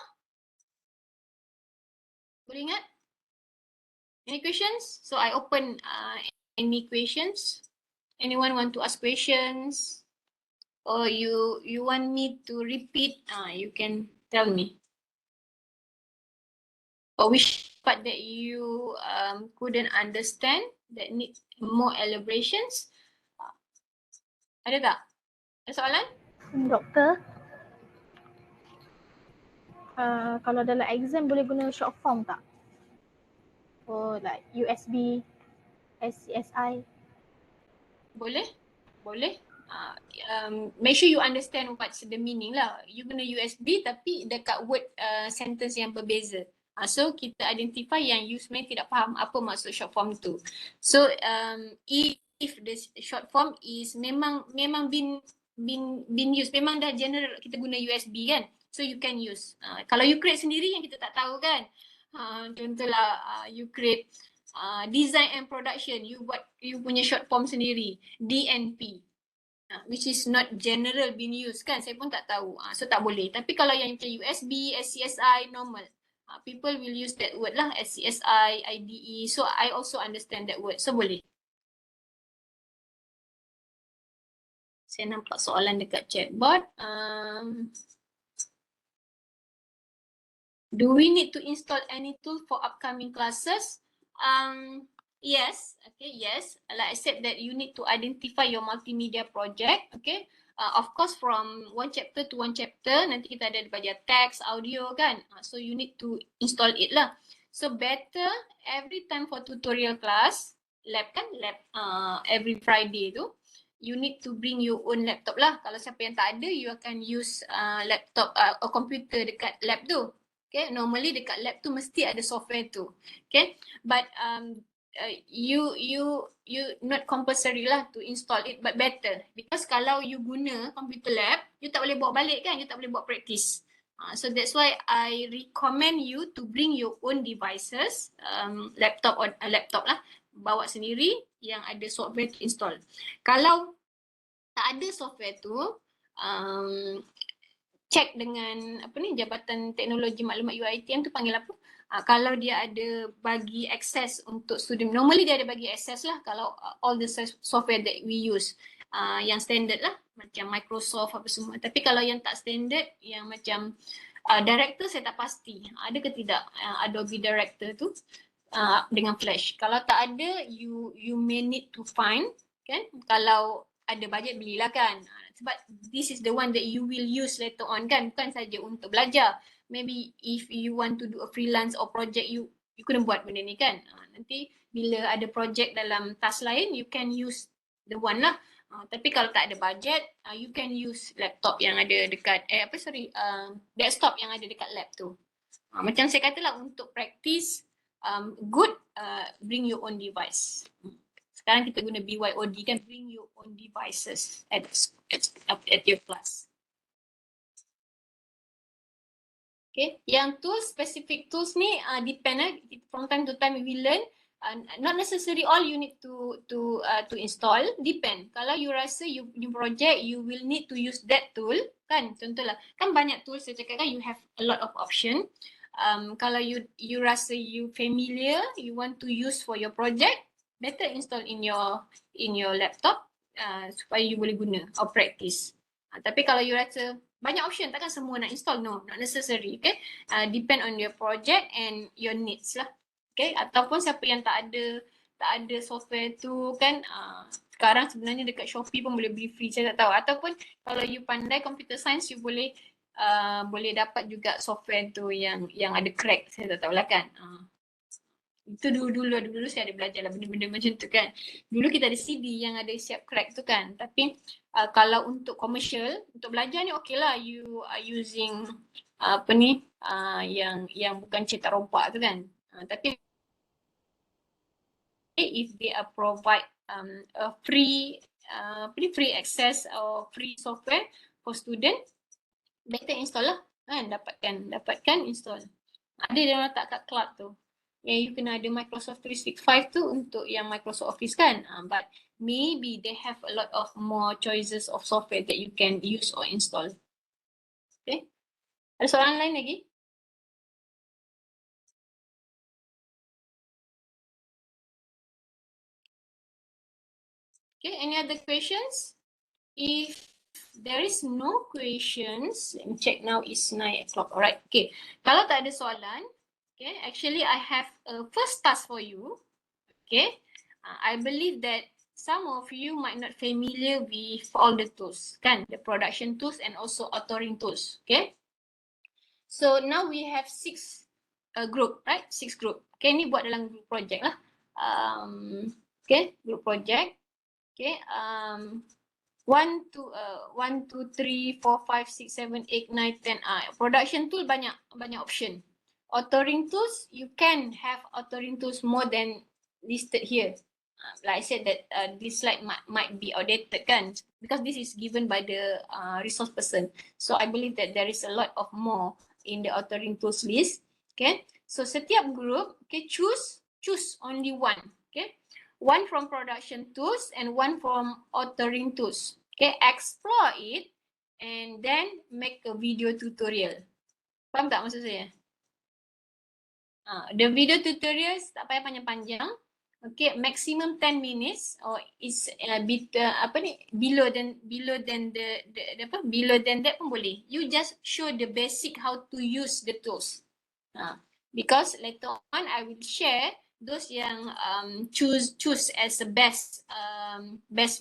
Boleh ingat? Any questions? So I open any questions. Anyone want to ask questions? Or you want me to repeat? You can tell me. Or which part that you couldn't understand that need more elaborations? Ada tak? Ada soalan? Doktor, kalau dalam exam boleh guna short form tak? Oh, like USB, SCSI. Boleh? Boleh. Make sure you understand what's the meaning lah. You guna USB tapi dekat word sentence yang berbeza. So kita identify yang you sebenarnya tidak faham apa maksud short form tu. So if the short form is memang been used, memang dah general kita guna USB kan. So you can use. Kalau you create sendiri yang kita tak tahu kan. Contohlah you create design and production, you buat you punya short form sendiri, DNP. Which is not general being used kan, saya pun tak tahu. So tak boleh. Tapi kalau yang macam USB, SCSI, normal. People will use that word lah, SCSI, IDE. So I also understand that word. So boleh. Saya nampak soalan dekat chatbot. Do we need to install any tool for upcoming classes? Yes, okay, yes. Like I said that you need to identify your multimedia project, okay. Of course from one chapter to one chapter, nanti kita ada belajar text, audio kan. So you need to install it lah. So better every time for tutorial class, lab kan, lab every Friday tu, you need to bring your own laptop lah. Kalau siapa yang tak ada, you akan use laptop or computer dekat lab tu. Okay, normally dekat lab tu mesti ada software tu. Okay, but you not compulsory lah to install it, but better because kalau you guna computer lab, you tak boleh bawa balik kan, you tak boleh buat practice. So that's why I recommend you to bring your own devices, laptop or laptop lah, bawa sendiri yang ada software to install. Kalau tak ada software tu, check dengan Jabatan Teknologi Maklumat UiTM tu panggil apa? Kalau dia ada bagi akses untuk student, normally dia ada bagi akses lah kalau all the software that we use. Yang standard lah macam Microsoft apa semua. Tapi kalau yang tak standard, yang macam director saya tak pasti ada ke tidak Adobe Director tu dengan Flash. Kalau tak ada, you may need to find, kan? Kalau ada budget belilah kan. Sebab this is the one that you will use later on kan, bukan saja untuk belajar. Maybe if you want to do a freelance or project, you kena buat benda ni kan. Nanti bila ada project dalam task lain, you can use the one lah. Tapi kalau tak ada budget, you can use laptop yang ada dekat desktop yang ada dekat lab tu. Macam saya katalah, untuk practice good, bring your own device. Sekarang kita guna BYOD kan, bring your own devices at your class. Okay, yang tools, specific tools ni depend from time to time we learn. Not necessary all you need to install, depend. Kalau you rasa you project you will need to use that tool kan, contohlah kan banyak tools saya cakap kan, you have a lot of option. Kalau you rasa you familiar, you want to use for your project, better install in your laptop supaya you boleh guna or practice. Tapi kalau you rasa banyak option, takkan semua nak install, no, not necessary. Okay, depend on your project and your needs lah. Okay, ataupun siapa yang tak ada software tu kan, sekarang sebenarnya dekat Shopee pun boleh beli free, saya tak tahu. Ataupun kalau you pandai computer science, you boleh dapat juga software tu yang ada crack, saya tak tahulah kan. Itu dulu saya ada belajar lah benda-benda macam tu kan. Dulu kita ada CD yang ada siap crack tu kan. Tapi kalau untuk commercial, untuk belajar ni okey lah, you are using yang bukan cetak rompak tu kan. Tapi if they are provide a free access or free software for student, better install lah kan, dapatkan install. Ada dia orang letak kat cloud tu. Yang you kena ada Microsoft 365 tu untuk yang Microsoft Office kan. But maybe they have a lot of more choices of software that you can use or install. Okay. Ada soalan lain lagi? Okay, any other questions? If there is no questions, let me check now, it's 9 o'clock. Alright, okay. Kalau tak ada soalan, okay, actually I have a first task for you. Okay, I believe that some of you might not familiar with all the tools, kan? The production tools and also authoring tools, okay? So now we have 6 group, right? 6 group. Okay, ni buat dalam group project lah. Okay, group project. Okay, 1, 2, 3, 4, 5, 6, 7, 8, 9, 10. Production tool banyak option. Authoring tools, you can have authoring tools more than listed here. Like I said that this slide might be outdated kan, because this is given by the resource person. So I believe that there is a lot of more in the authoring tools list. Okay, so setiap group, okay, choose only one. Okay, one from production tools and one from authoring tools. Okay, explore it and then make a video tutorial. Faham tak maksud saya? The video tutorials tak payah panjang-panjang. Okay, maximum 10 minutes or is below than that pun boleh. You just show the basic how to use the tools. Because later on I will share those yang choose as the best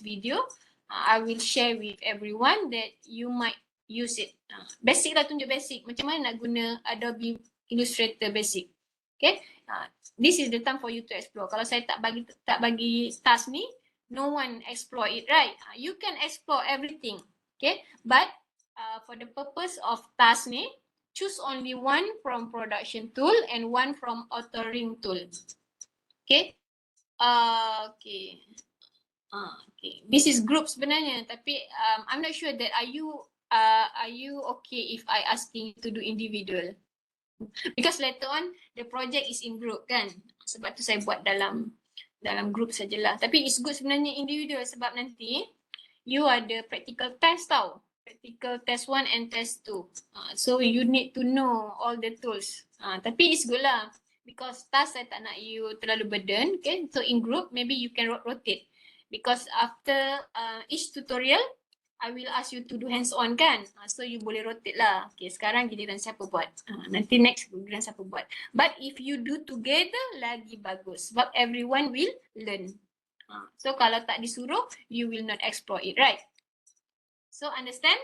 video. I will share with everyone that you might use it. Basic lah, tunjuk basic. Macam mana nak guna Adobe Illustrator basic. Okay, this is the time for you to explore. Kalau saya tak bagi task ni, no one explore it, right? You can explore everything, okay? But for the purpose of task ni, choose only one from production tool and one from authoring tool. Okay? Okay. Okay. This is group sebenarnya, tapi I'm not sure that are are you okay if I asking you to do individual? Because later on the project is in group kan. Sebab tu saya buat dalam group sajalah. Tapi it's good sebenarnya individual sebab nanti you ada practical test tau. Practical test 1 and test 2. So you need to know all the tools. Tapi it's good lah. Because task saya tak nak you terlalu burden. Okay? So in group maybe you can rotate. Because after each tutorial I will ask you to do hands-on kan. So you boleh rotate lah. Okay, sekarang giliran siapa buat. Nanti next giliran siapa buat. But if you do together lagi bagus. Sebab everyone will learn. So kalau tak disuruh, you will not explore it, right? So understand?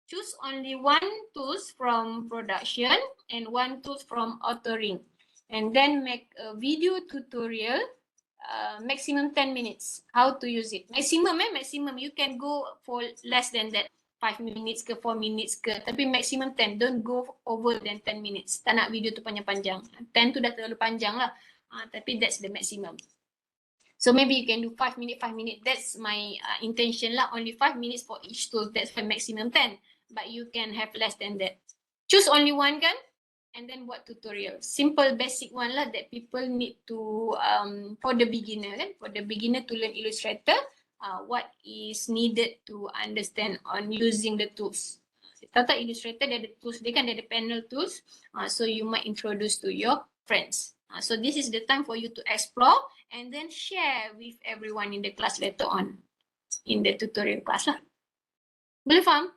Choose only one tools from production and one tools from authoring. And then make a video tutorial. Maximum 10 minutes. How to use it? Maximum maximum. You can go for less than that. 5 minutes ke 4 minutes ke. Tapi maximum 10. Don't go over than 10 minutes. Tak nak video tu panjang-panjang. 10 tu dah terlalu panjang lah. Tapi that's the maximum. So maybe you can do 5 minutes, 5 minutes. That's my intention lah. Only 5 minutes for each tool. That's for maximum 10. But you can have less than that. Choose only one kan? And then buat tutorial. Simple basic one lah that people need to, for the beginner kan. For the beginner to learn Illustrator, what is needed to understand on using the tools. Tahu tak Illustrator dia ada tools, dia kan dia ada panel tools. So you might introduce to your friends. So this is the time for you to explore and then share with everyone in the class later on. In the tutorial class lah. Boleh faham?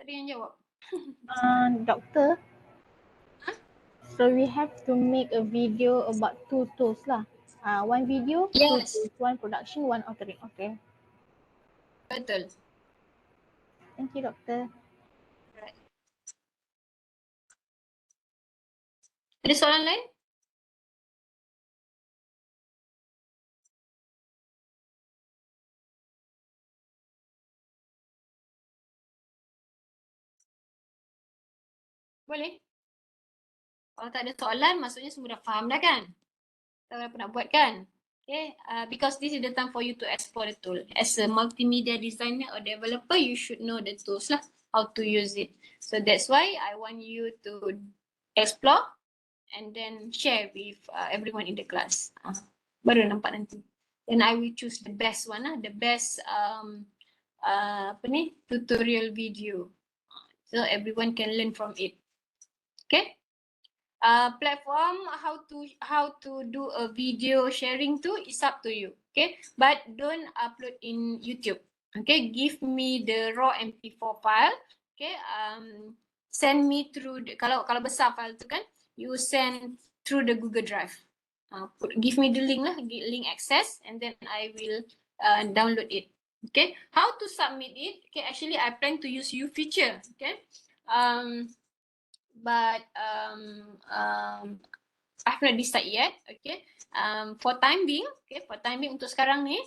Tak ada yang jawab. Doctor. So we have to make a video about 2 tools lah. One video, Yes. 2 tools, one production, one authoring. Okay. Betul. Thank you, Doctor. Right. Ada soalan lain? Boleh. Kalau tak ada soalan, maksudnya semua dah faham dah kan? Tak apa nak buat kan? Okay, because this is the time for you to explore the tool. As a multimedia designer or developer, you should know the tools lah, how to use it. So that's why I want you to explore and then share with everyone in the class. Baru nampak nanti. Then I will choose the best one lah, the best tutorial video. So everyone can learn from it. Okay. Platform how to do a video sharing too is up to you, okay, but don't upload in YouTube, okay. Give me the raw MP4 file, okay. Send me through the, kalau besar file tu kan, you send through the Google Drive. Give me the link lah, link access, and then I will download it, okay. How to submit it? Okay, actually I plan to use U feature, okay. But I've not decided yet, okay. For time being, okay, untuk sekarang ni,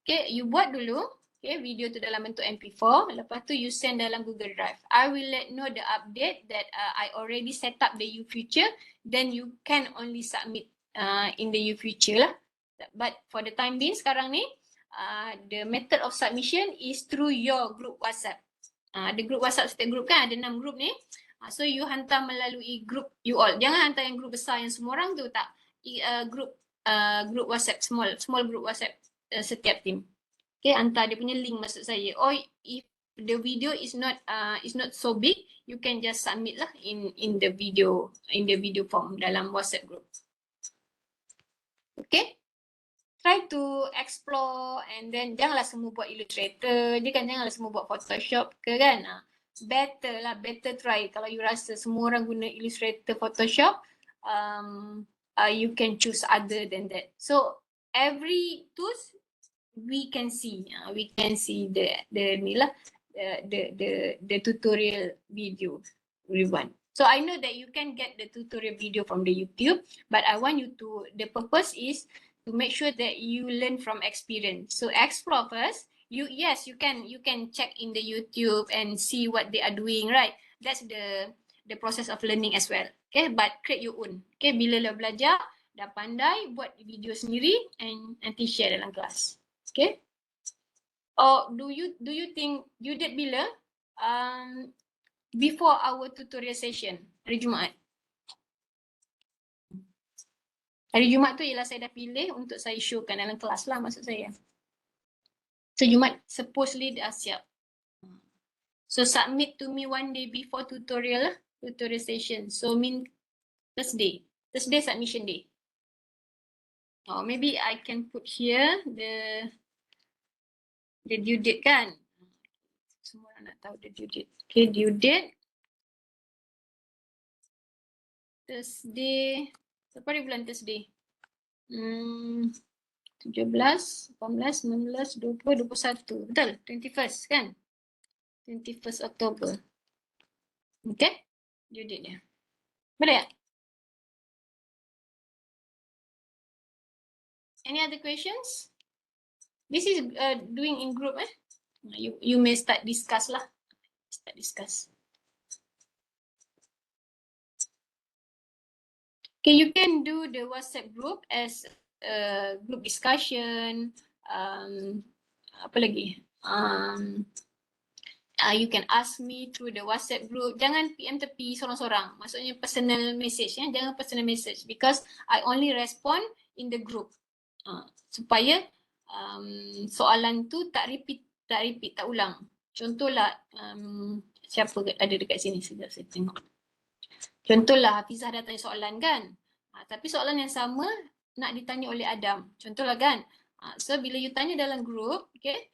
okay, you buat dulu, okay, video tu dalam bentuk MP4, lepas tu you send dalam Google Drive. I will let know the update that I already set up the U feature, then you can only submit in the U feature lah. But for the time being sekarang ni, the method of submission is through your group WhatsApp. The group WhatsApp setiap group kan ada 6 group ni. So you hantar melalui group you all. Jangan hantar yang group besar yang semua orang tu, tak. Group WhatsApp, small group WhatsApp setiap team. Okay, hantar dia punya link maksud saya. Or if the video is not so big, you can just submit lah in the video form dalam WhatsApp group. Okay. Try to explore and then janganlah semua buat Illustrator je kan, janganlah semua buat Photoshop ke kan. Better try. Kalau you rasa semua orang guna Illustrator, Photoshop, you can choose other than that. So every tools we can see the tutorial video we want. So I know that you can get the tutorial video from the YouTube, but I want you to, the purpose is to make sure that you learn from experience. So explore first. You can check in the YouTube and see what they are doing, right? That's the the process of learning as well. Okay, but create your own. Okay, bila dah belajar, dah pandai, buat video sendiri and nanti share dalam kelas. Okay. Or do you think you did bila before our tutorial session hari Jumaat? Hari Jumaat tu ialah saya dah pilih untuk saya showkan dalam kelas lah maksud saya. So Jumaat supposedly dah siap. So submit to me one day before tutorial session. So mean Thursday submission day. Or maybe I can put here the due date kan. Semua orang nak tahu the due date. Okay, due date Thursday. Berapa hari bulan Thursday? 17, 18, 19, 20, 21. Betul? 21st kan? 21st October. Okay? Due date dia. Boleh tak? Any other questions? This is doing in group You may start discuss lah. Start discuss. Okay, you can do the WhatsApp group as group discussion. Apa lagi? You can ask me through the WhatsApp group. Jangan PM tepi sorang-sorang. Maksudnya personal message ya. Jangan personal message because I only respond in the group. Supaya soalan tu tak repeat, tak ulang. Contohlah siapa ada dekat sini sekejap saya tengok. Contohlah Hafizah dah tanya soalan kan. Tapi soalan yang sama nak ditanya oleh Adam. Contohlah kan. So bila you tanya dalam group, okay,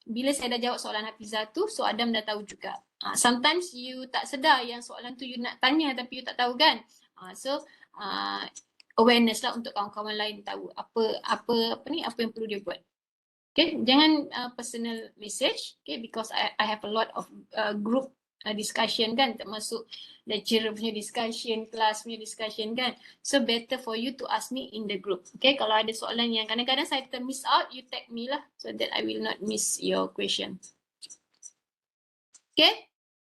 bila saya dah jawab soalan Hafizah tu, so Adam dah tahu juga. Sometimes you tak sedar yang soalan tu you nak tanya tapi you tak tahu kan. So awareness lah untuk kawan-kawan lain tahu apa yang perlu dia buat. Okay, jangan personal message, okay, because I have a lot of group discussion kan, termasuk lecturer punya discussion, kelas punya discussion kan. So better for you to ask me in the group. Okay, kalau ada soalan yang kadang-kadang saya termiss out, you tag me lah so that I will not miss your question. Okay,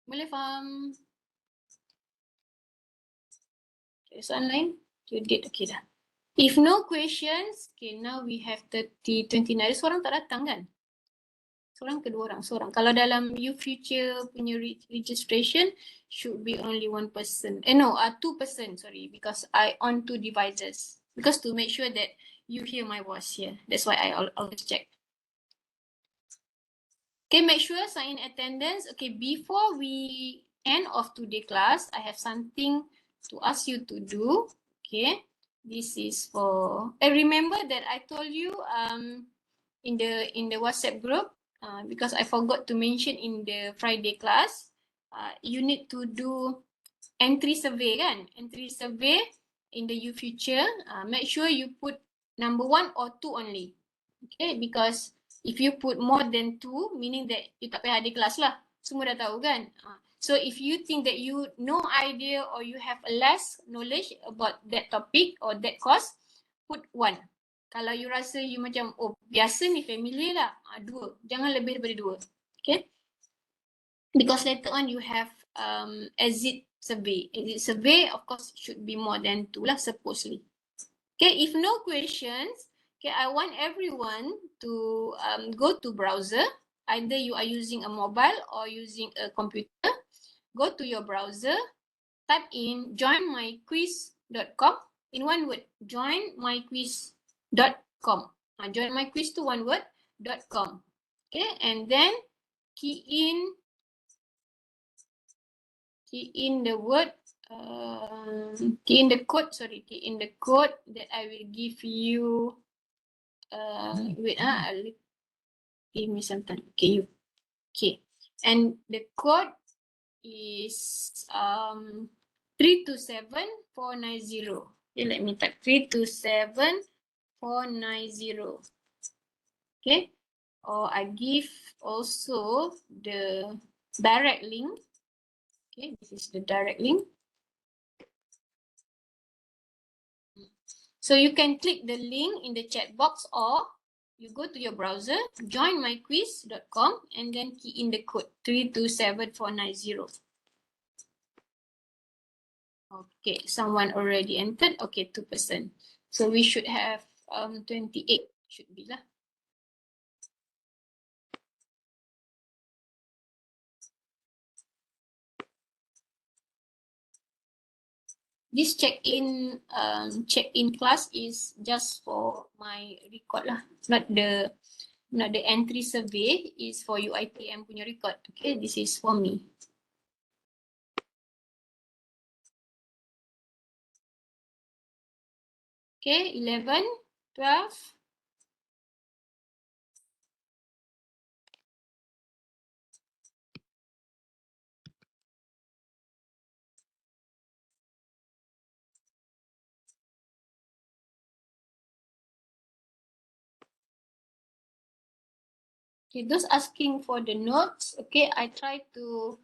boleh faham? Okay, soalan lain? You did, okay dah. If no questions, okay, now we have 29. Ada seorang tak datang kan? Seorang ke dua orang? Seorang. Kalau dalam you future punya registration, should be only one person. Two person, sorry. Because I on two devices. Because to make sure that you hear my voice here. That's why I always check. Okay, make sure sign in attendance. Okay, before we end of today class, I have something to ask you to do. Okay, this is for. Remember that I told you in the WhatsApp group. Because I forgot to mention in the Friday class, you need to do entry survey kan? Entry survey in the future. Make sure you put number 1 or 2 only. Okay, because if you put more than 2, meaning that you tak payah ada kelas lah. Semua dah tahu kan? So if you think that you no idea or you have less knowledge about that topic or that course, put 1. Kalau you rasa you macam, biasa ni familiar lah, 2. Jangan lebih daripada 2. Okay? Because later on you have exit survey. Exit survey of course should be more than 2 lah supposedly. Okay, if no questions, okay, I want everyone to go to browser. Either you are using a mobile or using a computer. Go to your browser, type in joinmyquiz.com. In one word, joinmyquiz.com. Join my quiz to one word .com. Okay, and then key in the word key in the code that I will give you. Give me some time. Okay, and the code is 327490. Okay, let me type 327490. Okay, or I give also the direct link. Okay, this is the direct link. So you can click the link in the chat box or you go to your browser, joinmyquiz.com, and then key in the code 327490. Okay, someone already entered. Okay, 2%. So we should have 28, should be lah. This check-in class is just for my record lah, not the entry survey. Is for UiTM punya record. Okay, this is for me. Okay, 11, 12. Okay, those asking for the notes, okay, I try to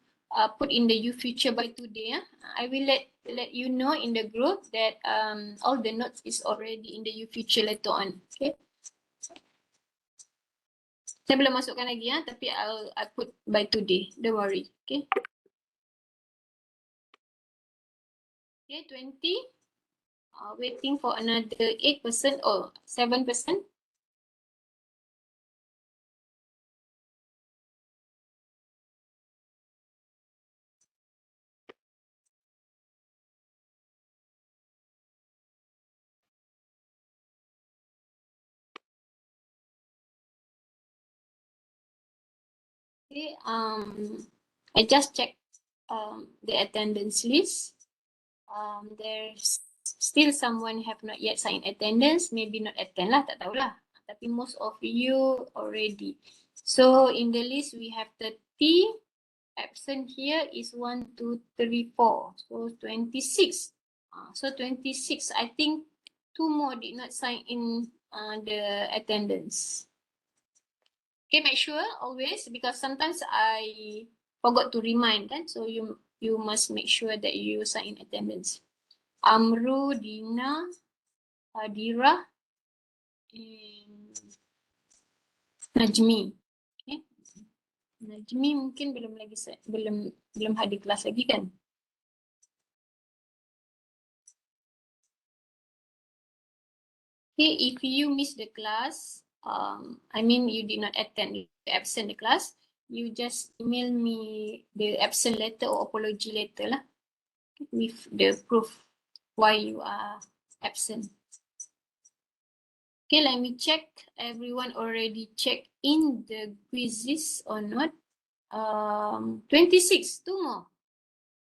put in the future by today. I will let you know in the group that all the notes is already in the future later on. Okay. Saya belum masukkan lagi tapi I put by today. Don't worry. Okay. Okay, 20. Waiting for another 8% or 7%. Okay, I just check the attendance list. There's still someone have not yet signed attendance, maybe not attend lah, tak tahulah. Tapi most of you already. So in the list we have 30. Absent here is 1, 2, 3, 4. So 26. So 26, I think 2 more did not sign in the attendance. Okay, make sure always, because sometimes I forgot to remind, kan? So you must make sure that you sign in attendance. Amru, Dina, Adira, and Najmi. Okay. Najmi mungkin belum hadir kelas lagi kan? Okay, if you miss the class, I mean you did not attend, you absent the class, you just email me the absent letter or apology letter lah, with the proof why you are absent. Okay, let me check. Everyone already checked in the quizzes or not? 26, 2 more.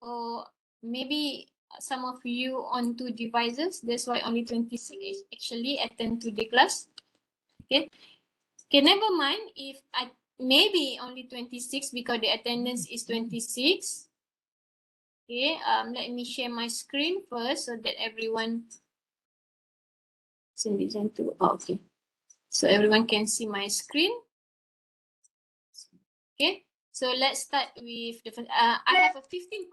Or maybe some of you on 2 devices, that's why only 26 actually attend to the class. Okay. Okay, never mind if I maybe only 26 because the attendance is 26. Okay, let me share my screen first so that everyone okay. So everyone can see my screen. Okay, so let's start with the first. I have a 15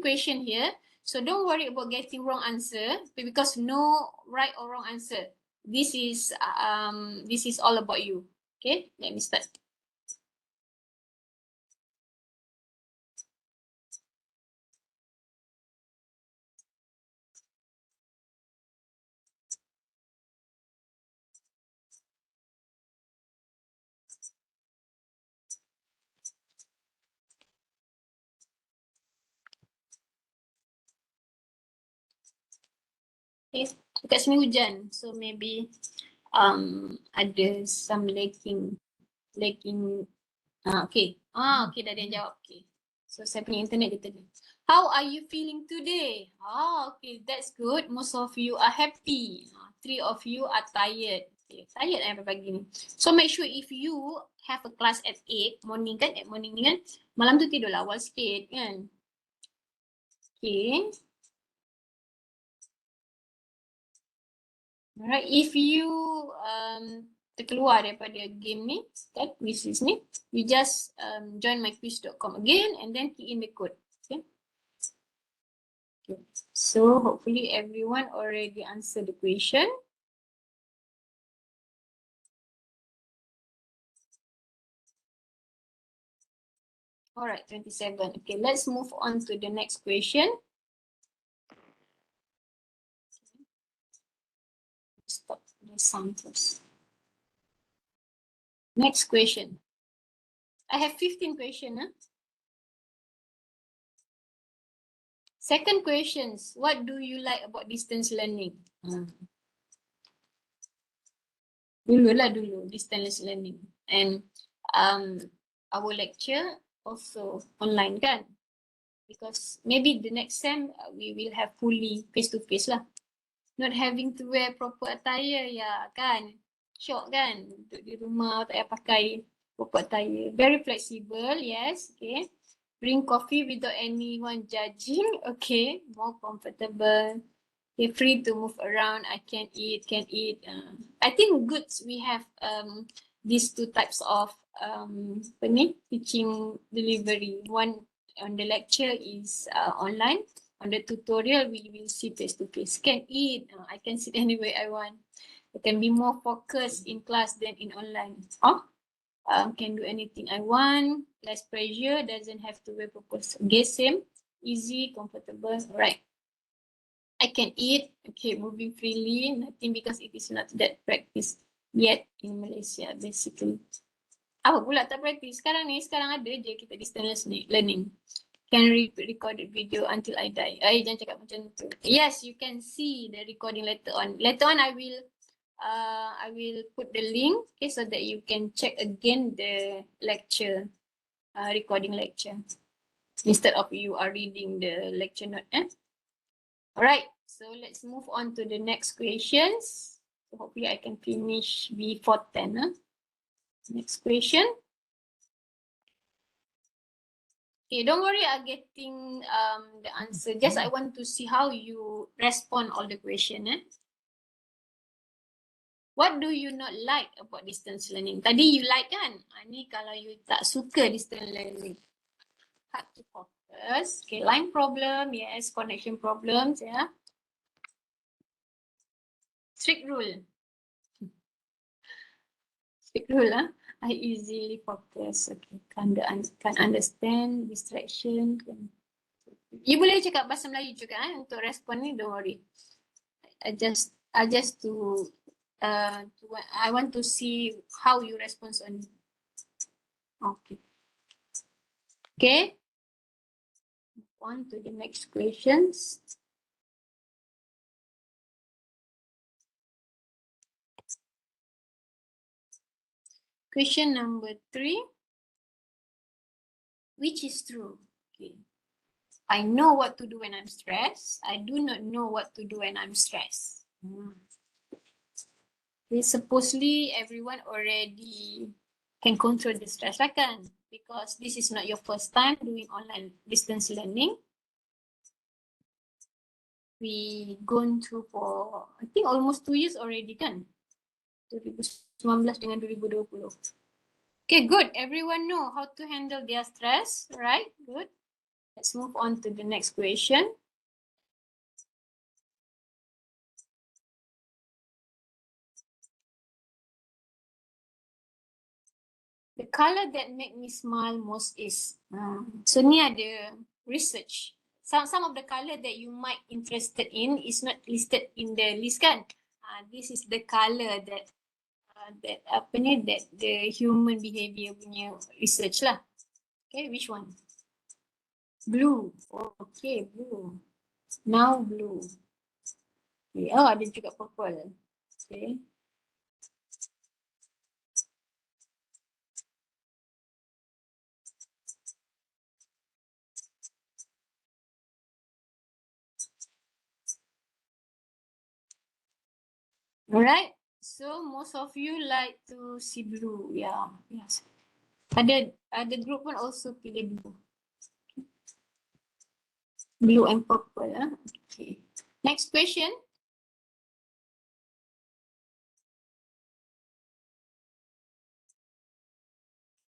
question here. So don't worry about getting wrong answer because no right or wrong answer. This is all about you. Okay, let me start. Okay, kat sini hujan, so maybe ada some lagging. Okay. Okay, dah ada yang jawab. Okay. So saya punya internet dia tadi. How are you feeling today? Okay, that's good. Most of you are happy. 3 of you are tired. Okay, tired pagi ni. So make sure if you have a class at 8 morning kan, malam tu tidurlah awal sikit kan. Okay. Alright, if you terkeluar daripada game ni, kan, quiz ni, you just join myquiz.com again and then key in the code. Okay. Okay. So hopefully everyone already answered the question. Alright, 27. Okay, let's move on to the next question. Stop the sound first. Next question. I have 15 questions. Huh? Second questions. What do you like about distance learning? Dulu, distance learning. And our lecture also online kan? Because maybe the next sem we will have fully face-to-face lah. Not having to wear proper attire, ya kan? Shock kan? Duduk di rumah tak payah pakai proper attire. Very flexible, yes, okay. Bring coffee without anyone judging, okay. More comfortable. Okay, free to move around. I can eat. I think good we have these two types of teaching delivery. One on the lecture is online. On the tutorial, we will see face to face. Can eat. I can sit anywhere I want. I can be more focused in class than in online. Can do anything I want. Less pressure. Doesn't have to wear purpose. Okay, same. Easy, comfortable. Right. I can eat. Okay, moving freely. Nothing because it is not that practice yet in Malaysia, basically. Apa pula tak practice? Sekarang ada je kita distance learning. Can record the video until I die. Jangan cakap macam tu. Yes, you can see the recording later on. Later on, I will put the link, okay, so that you can check again the lecture, recording lecture, instead of you are reading the lecture note. Alright, so let's move on to the next questions. So hopefully I can finish before 10. Next question. Okay, don't worry, I'm getting the answer. Just I want to see how you respond all the question. What do you not like about distance learning? Tadi you like kan? Ni kalau you tak suka distance learning. Hard to focus. Okay, line problem, yes. Connection problems, yeah. Strict rule. Strict rule, I easily focus. Okay, can understand distraction. You boleh cakap bahasa Melayu juga untuk respon ni, don't worry. I just to I want to see how you respond on. Okay. Okay. On to the next questions. Question number 3. Which is true? Okay. I know what to do when I'm stressed. I do not know what to do when I'm stressed. Okay, supposedly everyone already can control the stress lah kan? Because this is not your first time doing online distance learning. We gone through for I think almost 2 years already kan? 2019 dengan 2020. Okay, good. Everyone know how to handle their stress, right? Good. Let's move on to the next question. The color that make me smile most is so ni ada research. Some of the color that you might interested in is not listed in the list kan? This is the color that that the human behavior punya research lah. Okay, which one? Blue. Oh, okay, blue. Now blue. Okay. Oh, ada juga purple. Okay. Alright. So most of you like to see blue. Yeah. Yes. Ada group pun also pilih blue. Blue and purple. Okay. Next question.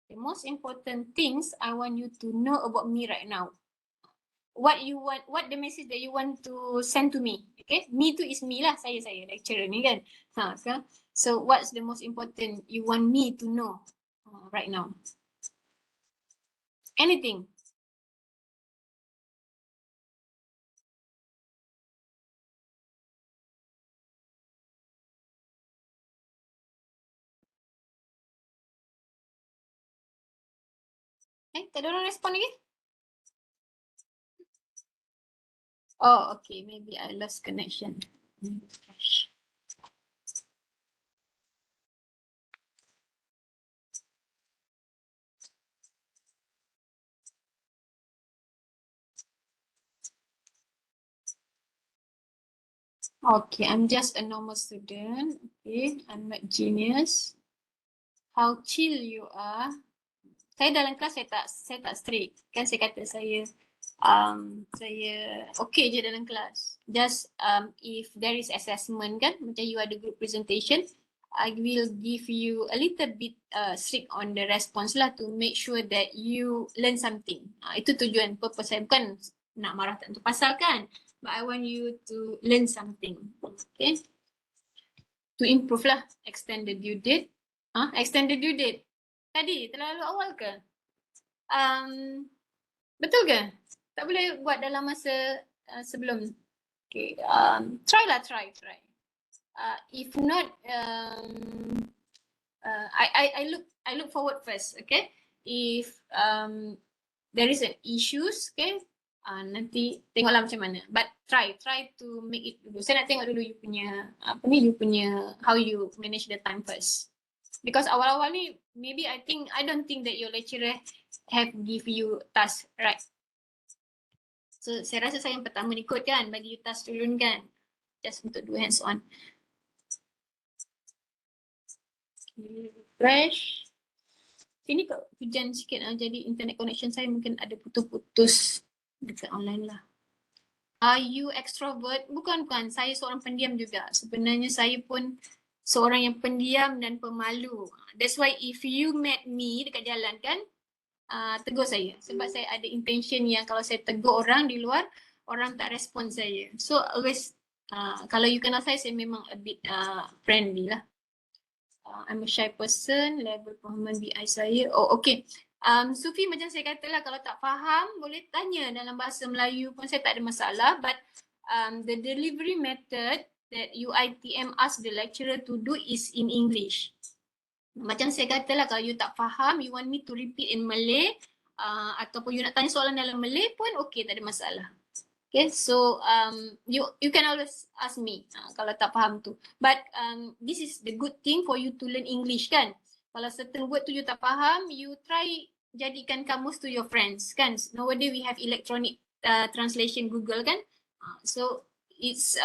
The most important things I want you to know about me right now. What you want, what the message that you want to send to me. Okay. Me tu is me lah. Saya lecturer ni kan. Kan? So what's the most important you want me to know right now? Anything? Tak ada orang respon lagi? Oh, okay. Maybe I lost connection. Okay, I'm just a normal student. Okay, I'm not genius. How chill you are. Saya dalam kelas saya tak strict. Kan saya kata saya okay je dalam kelas. Just if there is assessment kan, macam you ada group presentation, I will give you a little bit strict on the response lah to make sure that you learn something. Itu tujuan purpose saya, bukan nak marah tak tentu pasal kan, but I want you to learn something. Okay. To improve lah. Extended due date. Extended due date. Tadi terlalu awal ke? Betul ke? Tak boleh buat dalam masa sebelum. Okay. Try. If not, I look forward first. Okay. If there is an issues, okay, nanti tengoklah macam mana. But try to make it dulu. Saya nak tengok dulu you punya how you manage the time first. Because awal-awal ni maybe I don't think that your lecturer have give you task, right? So saya rasa saya yang pertama ni kot kan, bagi you task turun kan, just untuk do hands on. Refresh. Sini kok hujan sikit jadi internet connection saya mungkin ada putus-putus dekat online lah. Are you extrovert? Bukan. Saya seorang pendiam juga. Sebenarnya saya pun seorang yang pendiam dan pemalu. That's why if you met me dekat jalan kan, tegur saya. Sebab saya ada intention yang kalau saya tegur orang di luar, orang tak respon saya. So always, kalau you kenal saya memang a bit friendly lah. I'm a shy person, level pemahaman BI saya. Oh, okay. Sufi macam saya katalah, kalau tak faham boleh tanya dalam bahasa Melayu pun saya tak ada masalah. But the delivery method that UITM ask the lecturer to do is in English. Macam saya katalah, kalau you tak faham, you want me to repeat in Malay, ataupun you nak tanya soalan dalam Malay pun okay, tak ada masalah. Okay, so you can always ask me kalau tak faham tu. But this is the good thing for you to learn English kan. Kalau certain word tu you tak faham, you try jadikan kamus to your friends kan. Nowadays we have electronic translation Google kan. So it's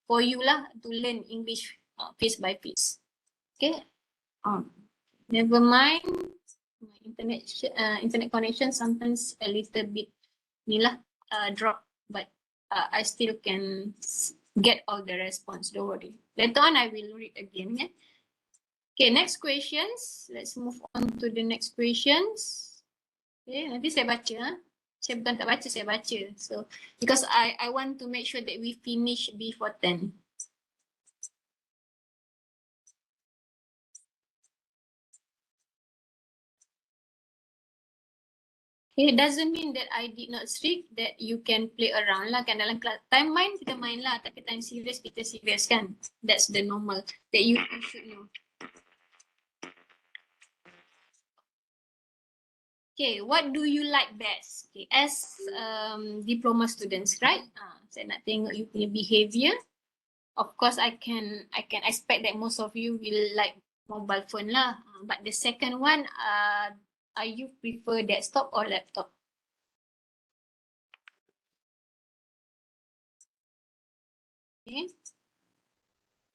for you lah to learn English piece by piece. Okay. Never mind. My internet connection sometimes a little bit ni lah. Drop, but I still can get all the response, don't worry. Later on I will read again. Yeah? Okay, next questions. Let's move on to the next questions. Okay, nanti saya baca. Saya bukan tak baca, saya baca. So, because I want to make sure that we finish before 10. Okay, it doesn't mean that I did not strict, that you can play around lah kan. Dalam time main, kita main lah. Tapi time serious, kita serious kan. That's the normal that you should know. Okay, what do you like best? Okay, as diploma students, right? Saya nak tengok you punya behavior. Of course, I can expect that most of you will like mobile phone lah. But the second one, are you prefer desktop or laptop? Okay.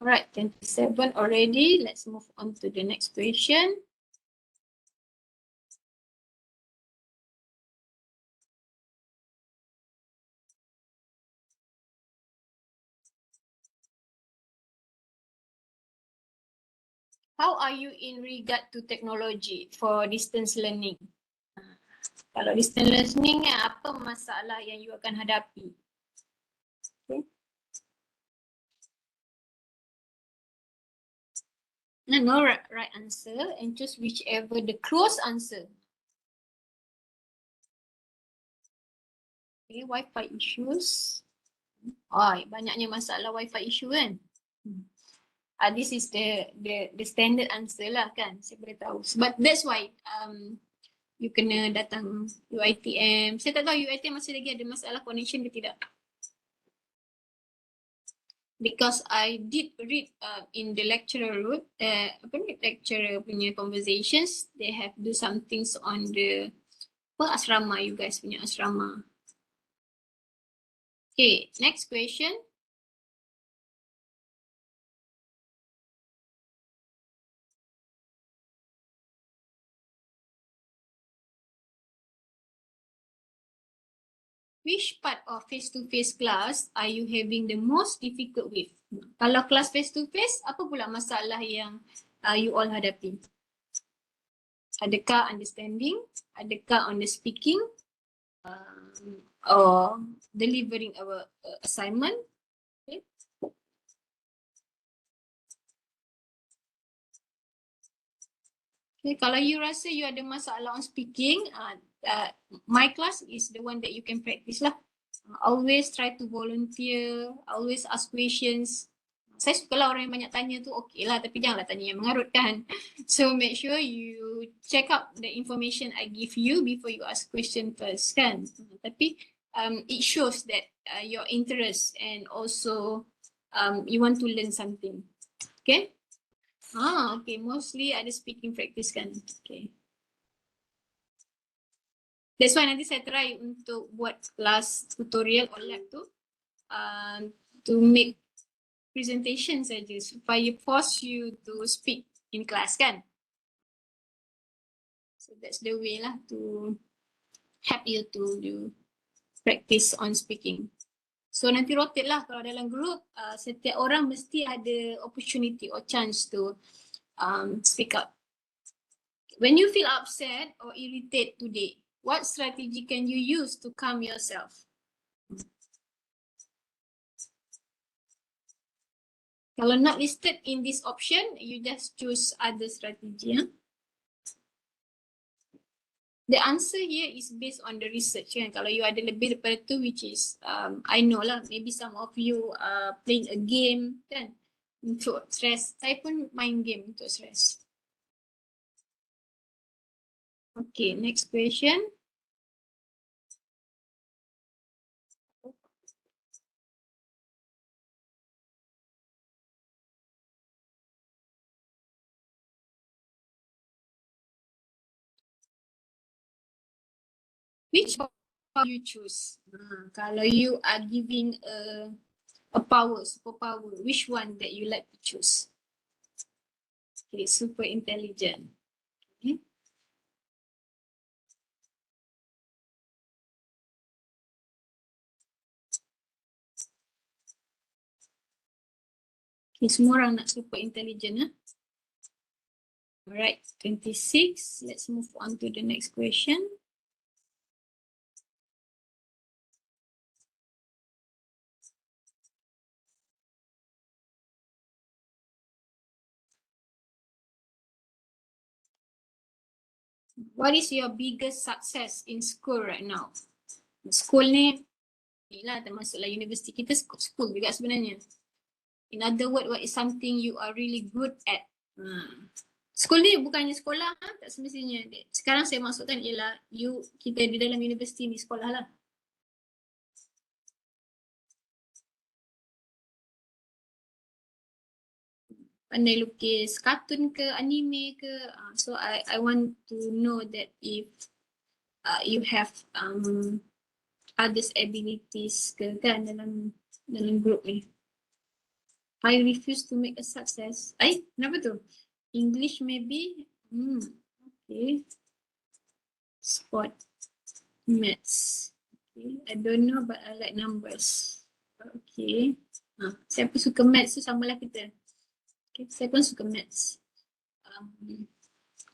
Alright, 27 already. Let's move on to the next question. How are you in regard to technology for distance learning? Kalau distance learning, apa masalah yang you akan hadapi? Okay. No right answer, and choose whichever the close answer. Okay, Wi-Fi issues. Banyaknya masalah Wi-Fi issue kan. This is the standard answer lah kan. Saya boleh tahu. But that's why you kena datang UiTM. Saya tak tahu UiTM masih lagi ada masalah connection ke tidak. Because I did read in the lecturer route, lecturer punya conversations, they have do some things on the asrama, you guys punya asrama. Okay, next question. Which part of face-to-face class are you having the most difficult with? Kalau kelas face-to-face, apa pula masalah yang you all hadapi? Adakah understanding? Adakah on the speaking? Or delivering our assignment? Okay. Okay, kalau you rasa you ada masalah on speaking, my class is the one that you can practice lah. Always try to volunteer, always ask questions. Saya suka lah orang yang banyak tanya tu, okay lah, tapi janganlah tanya yang mengarutkan. So make sure you check out the information I give you before you ask question first kan. Tapi it shows that your interest and also you want to learn something. Okay? Okay, mostly ada speaking practice kan. Okay. That's why nanti saya try untuk buat kelas tutorial or lab tu to make presentation saja supaya force you to speak in class kan. So that's the way lah to help you to do practice on speaking. So nanti rotate lah kalau dalam group setiap orang mesti ada opportunity or chance to speak up. When you feel upset or irritated today, what strategy can you use to calm yourself? Kalau not listed in this option, you just choose other strategy. The answer here is based on the research kan. Kalau you ada lebih daripada tu, which is I know lah, maybe some of you are playing a game kan untuk stress. Saya pun main game untuk stress. Okay, next question. Which power you choose? Kalau you are giving a power, superpower, which one that you like to choose? Okay, super intelligent. Okay. Okay, semua orang nak super intelligent. Alright, 26. Let's move on to the next question. What is your biggest success in school right now? School ni lah termasuklah universiti kita, school juga sebenarnya. In other words, what is something you are really good at? School ni bukannya sekolah, tak semestinya. Sekarang saya maksudkan ialah kita di dalam universiti ni sekolah lah. Pandai lukis kartun ke, anime ke. So I want to know that if you have others abilities ke kan dalam group ni. I refuse to make a success. Kenapa tu? English maybe? Okay. Sport. Maths. Okay. I don't know but I like numbers. Okay. Siapa suka maths tu samalah kita. Okay. Saya pun suka maths.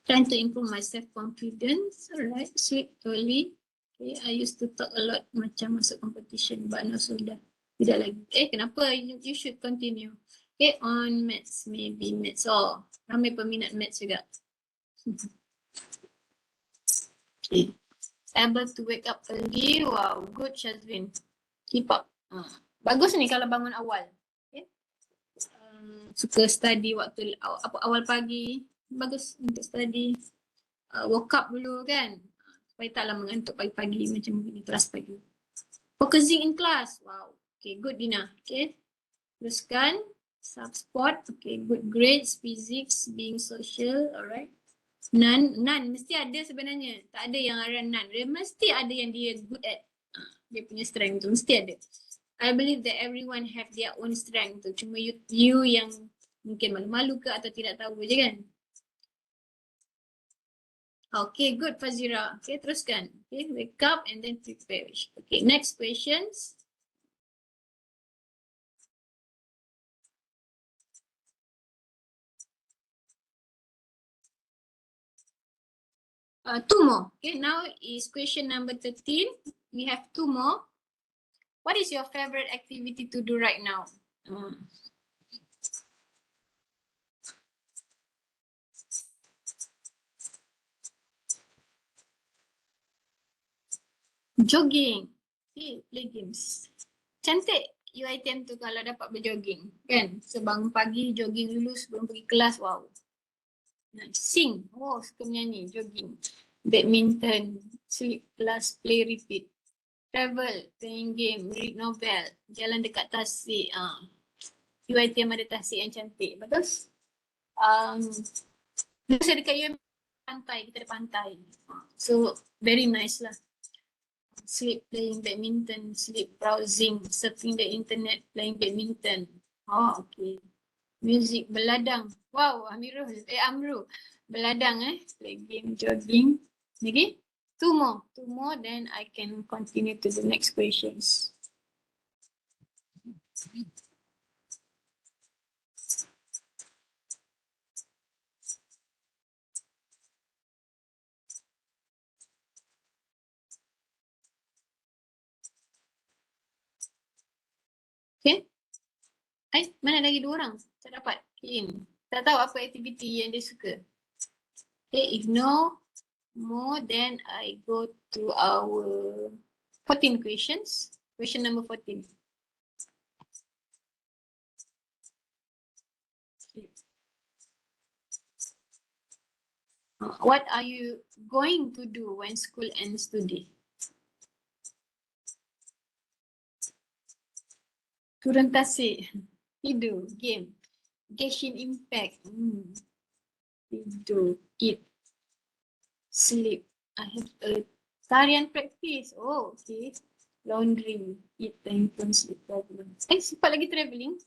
Trying to improve my self-confidence. Alright. Sleep early. Okay. I used to talk a lot macam masuk competition but now sudah tidak lagi. Kenapa? You should continue. Okay, on maths, maybe maths. Oh, ramai peminat maths juga. Okay. able to wake up early. Wow, good Shazwin. Keep up. Bagus ni kalau bangun awal. Okay. Suka study waktu awal pagi. Bagus untuk study. Woke up dulu kan. Supaya taklah mengantuk pagi-pagi macam ni kelas pagi. Focusing in class. Wow. Okay, good Dina. Okay. Teruskan. Sub-sport. Okay, good grades. Physics. Being social. Alright. None mesti ada sebenarnya. Tak ada yang arah none. Dia mesti ada yang dia good at. Dia punya strength tu mesti ada. I believe that everyone have their own strength tu. Cuma you yang mungkin malu-malu ke atau tidak tahu je kan. Okay, good Fazira. Okay, teruskan. Okay, wake up and then prepare. Okay, next questions. Two more. Okay, now is question number 13. We have two more. What is your favorite activity to do right now? Jogging. Okay, play games. Cantik UiTM tu kalau dapat berjogging. Kan? Sebangun pagi, jogging dulu sebelum pergi kelas. Wow. Sing. Oh, suka menyanyi. Jogging. Badminton. Sleep plus play repeat. Travel. Playing game. Read novel. Jalan dekat tasik. UiTM ada tasik yang cantik. Bagus. Saya dekat UiTM pantai. Kita ada pantai. So, very nice lah. Sleep playing badminton, sleep browsing, surfing the internet, playing badminton. Oh, okay. Music, beladang. Wow, Amru. Beladang play game, jogging. Okay, two more, then I can continue to the next questions. Okay. Mana lagi dua orang? Tak dapat. Tak tahu apa aktiviti yang dia suka. Okay, if no more, then I go to our 14 questions. Question number 14. What are you going to do when school ends today? Turun tasik, tidur, game, Genshin Impact, tidur, eat, sleep. I have a tarian practice. Oh, okay. Laundry, eat, time, sleep, problem. Sempat lagi travelling.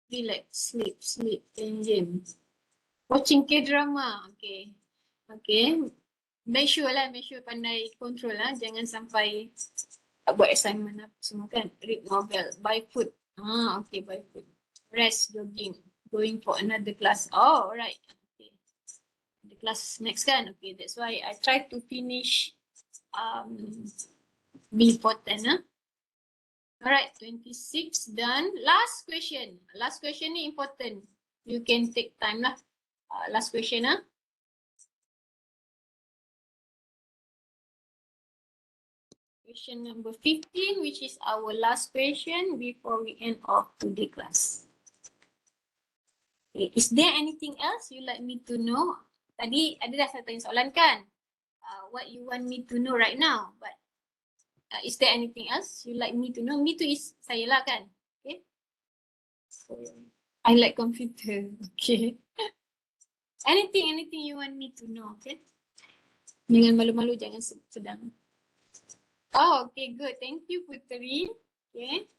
Relax, sleep, and game. Watching K-drama, okay. Make sure pandai control lah. Jangan sampai buat assignment apa semua kan. Read novel, buy food. Okay, buy food. Rest, jogging, going for another class. Oh, alright. Okay. The class next kan. Okay, that's why I try to finish before 10. Alright, 26 done. Last question. Last question ni important. You can take time lah. Last question. Question number 15, which is our last question before we end off today's class. Okay, is there anything else you like me to know? Tadi ada dah saya tanya soalan kan? What you want me to know right now? But is there anything else you like me to know? Me tu is saya lah kan? Okay. So, I like computer. Okay. Anything you want me to know? Okay. Jangan malu-malu, jangan sedang. Oh, okay, good. Thank you, Putri. Okay.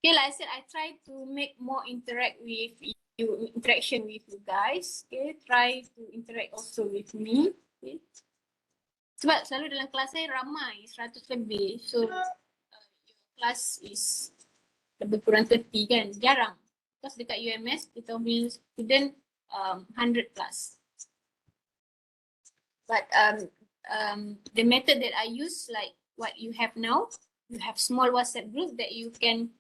Okay, like I said, I try to make more interaction with you guys. Okay, try to interact also with me. Okay. Sebab selalu dalam kelas saya ramai, 100 lebih. So, your class is lebih kurang 30 kan? Jarang. Because dekat UMS, kita punya student 100 plus. But the method that I use, like what you have now, you have small WhatsApp group that you can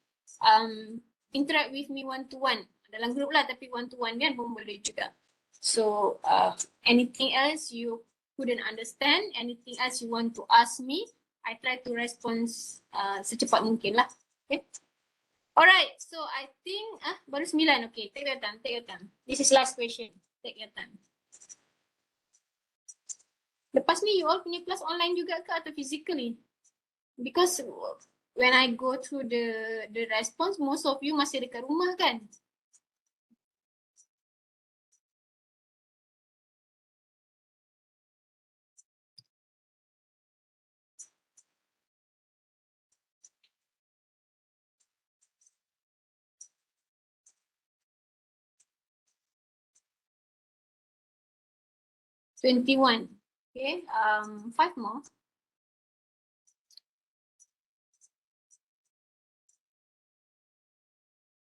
interact with me one-to-one. Dalam group lah, tapi one-to-one kan pun boleh juga. So anything else you couldn't understand, anything else you want to ask me, I try to respond secepat mungkin lah. Okay. Alright, so I think baru 9. Okay, take your time, take your time. This is last question. Take your time. Lepas ni you all punya kelas online juga ke atau physically? Because when I go through the response, most of you masih dekat rumah kan? $21. Okay, 5 more.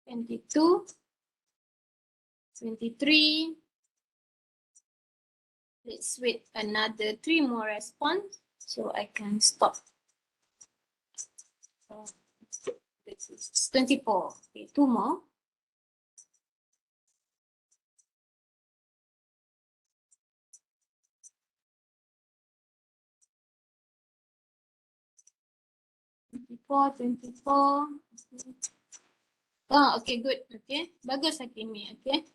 $22, $23. Let's wait another 3 more response so I can stop. This is 24. Okay, 2 more. $24. Okay, good. Okay, bagus Hakimi. Okay.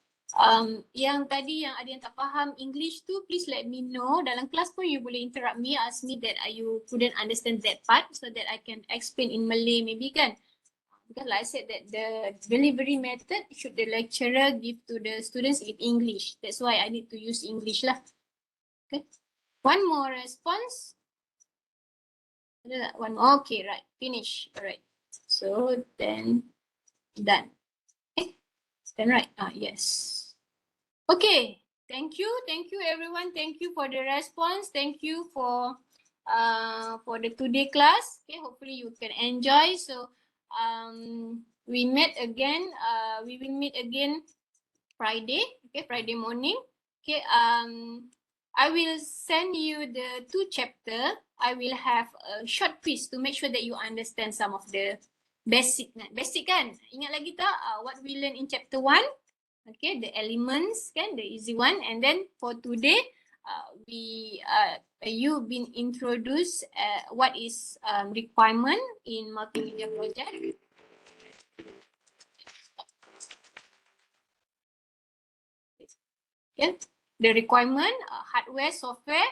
Yang tadi yang ada yang tak faham English tu, please let me know. Dalam kelas pun you boleh interrupt me, ask me that you couldn't understand that part so that I can explain in Malay maybe kan. Because like I said that the delivery method should the lecturer give to the students in English. That's why I need to use English lah. Okay. One more response. One more. Okay, right. Finish. Alright. So then done. Okay. Then right. Yes. Okay. Thank you everyone. Thank you for the response. Thank you for the today class. Okay. Hopefully you can enjoy. So we met again. We will meet again Friday. Okay, Friday morning. Okay. I will send you the 2 chapter. I will have a short quiz to make sure that you understand some of the basic kan. Ingat lagi tak what we learn in chapter 1? Okay, the elements kan, the easy one. And then for today, you've been introduced what is requirement in multimedia project. Okay, the requirement, hardware, software,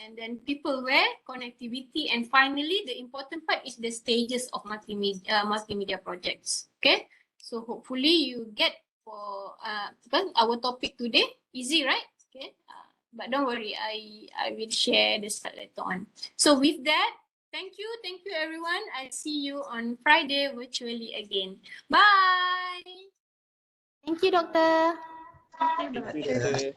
and then peopleware, connectivity, and finally the important part is the stages of multimedia projects. Okay, so hopefully you get for our topic today easy, right? Okay, but don't worry, I will share the slide later on. So with that, thank you everyone. I'll see you on Friday virtually again. Bye. Thank you, Doctor. Thank you, Doctor.